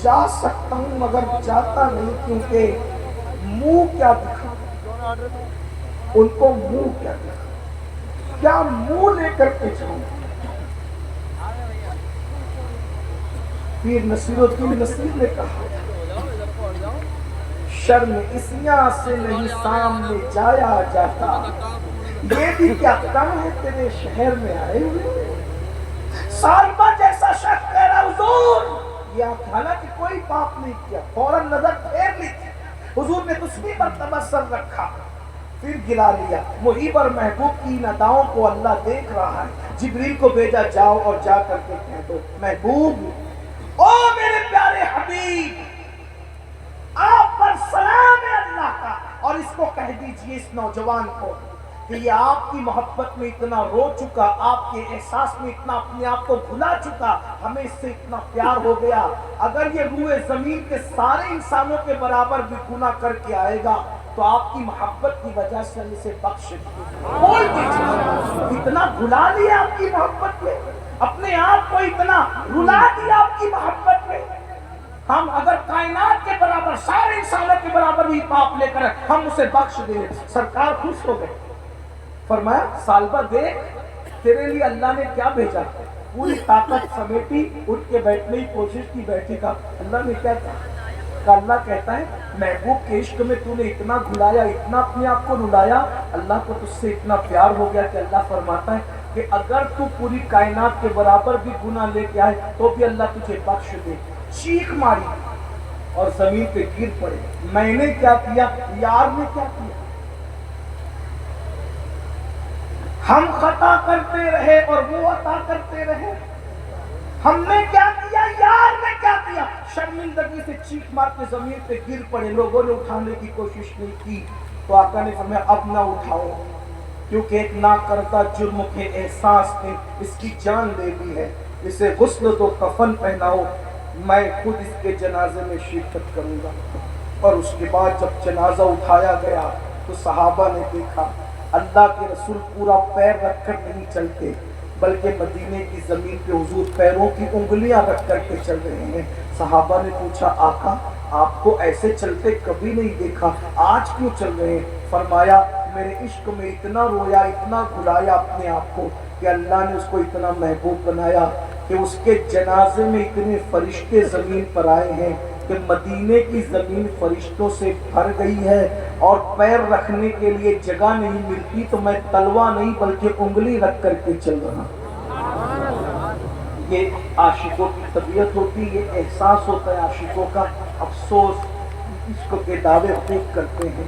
جا سکتا ہوں مگر جاتا نہیں, کیونکہ منہ کیا دکھا, ان کو منہ کیا دکھا, کیا منہ لے کر کے جاؤں. پیر نصیر الدین نصیر نے کہا شرم اسیاں سے نہیں سامنے جایا جاتا, یہ بھی کیا کم ہے تیرے شہر میں آئے ہوئے. سالبہ جیسا شخص کہہ رہا حضور, یہ حالانکہ کوئی پاپ نہیں کیا, فوراً نظر پھیر لی تھی. حضور نے تسبیح پر تبصر رکھا, پھر گرا لیا. محیب اور محبوب کی نداؤں کو اللہ دیکھ رہا ہے. جبریل کو بھیجا, جاؤ اور جا کر کے کہہ دو محبوب, او میرے پیارے حبیب, آپ پر سلام ہے اللہ کا, اور اس کو کہہ دیجئے اس نوجوان کو کہ یہ آپ کی محبت میں اتنا رو چکا, آپ کے احساس میں اتنا اپنے آپ کو بھلا چکا, ہمیں اس سے اتنا پیار ہو گیا. اگر یہ روئے زمین کے سارے انسانوں کے برابر بھی گناہ کر کے آئے گا تو آپ کی محبت کی وجہ سے ہم اسے بخش دیں. بول دیجیے, اتنا بھلا لیا آپ کی محبت میں, اپنے آپ کو اتنا رلا دیا آپ کی محبت میں. ہم اگر کائنات کے برابر, سارے انسانوں کے برابر بھی پاپ لے کر ہم اسے بخش دیں. سرکار خوش ہو گئے. فرمایا سالبہ دیکھ تیرے لیے اللہ نے کیا بھیجا. پوری طاقت سمیٹی, اٹھ کے بیٹھنے کی کوشش کی, بیٹھی. کا اللہ نے کیا کہا, اللہ کہتا ہے محبوب کے عشق میں تو نے اتنا گھلایا, اتنا اپنے آپ کو رلایا, اللہ کو تجھ سے اتنا پیار ہو گیا کہ اللہ فرماتا ہے کہ اگر تو پوری کائنات کے برابر بھی گناہ لے کے آئے تو بھی اللہ تجھے بخش دے. چیخ ماری اور زمین پہ گر پڑے. میں نے کیا کیا, یار نے کیا کیا. ہم خطا کرتے رہے اور وہ عطا کرتے رہے. ہم نے کیا کیا, یار نے کیا کیا. شرمندگی سے چیخ مار کے زمین پہ گر پڑے. لوگوں نے اٹھانے کی کوشش نہیں کی تو آقا نے فرمایا اب نہ اٹھاؤ, کیونکہ ایک نہ کرتا جرم کے احساس نے اس کی جان لے لی ہے. اسے غسل دو, کفن پہناؤ, میں خود اس کے جنازے میں شرکت کروں گا. اور اس کے بعد جب جنازہ اٹھایا گیا تو صحابہ نے دیکھا اللہ کے رسول پورا پیر رکھ کر نہیں چلتے, بلکہ مدینے کی زمین پہ حضور پیروں کی انگلیاں رکھ کر کے چل رہے ہیں. صحابہ نے پوچھا آقا آپ کو ایسے چلتے کبھی نہیں دیکھا, آج کیوں چل رہے ہیں؟ فرمایا میرے عشق میں اتنا رویا, اتنا گھلایا اپنے آپ کو کہ اللہ نے اس کو اتنا محبوب بنایا کہ اس کے جنازے میں اتنے فرشتے زمین پر آئے ہیں کہ مدینے کی زمین فرشتوں سے بھر گئی ہے, اور پیر رکھنے کے لیے جگہ نہیں ملتی تو میں تلوا نہیں بلکہ انگلی رکھ کر کے چل رہا. یہ عاشقوں کی طبیعت ہوتی, یہ احساس ہوتا ہے عاشقوں کا. افسوس عشق کے دعوے خوب کرتے ہیں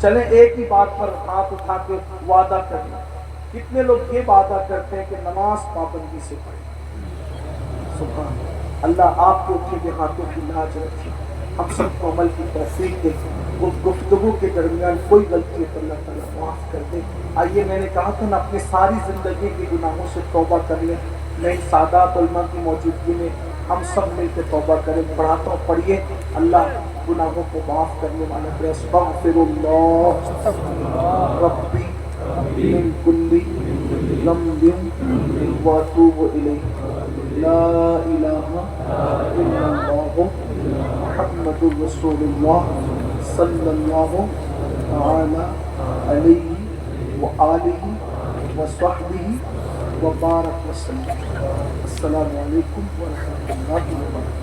چلیں ایک ہی بات پر ہاتھ اٹھا کے وعدہ کر لیں. کتنے لوگ یہ وعدہ کرتے ہیں کہ نماز پابندی سے پڑھیں؟ سبحان اللہ. آپ کو اٹھے ہوئے ہاتھوں کی لاج رکھے, ہم سب کو عمل کی توفیق دے. گفتگو کے درمیان کوئی غلطی ہے تو اللہ تعالیٰ معاف کر دے. آئیے, میں نے کہا تھا نا اپنی ساری زندگی کے گناہوں سے توبہ کر لیں. میں ان سادات علماء کی موجودگی میں ہم سب مل کے توبہ کریں. پڑھاتا ہوں, پڑھیے. اللہ گناہوں کو معاف کرنے والا ہے. استغفر اللہ ربی من کل ذنب واتوب الیہ. لا الہ الا اللہ محمد رسول اللہ صلی اللہ تعالی علیہ وآلہ وصحبہ وبارک وسلم. السلام علیکم ورحمۃ اللہ وبرکاتہ.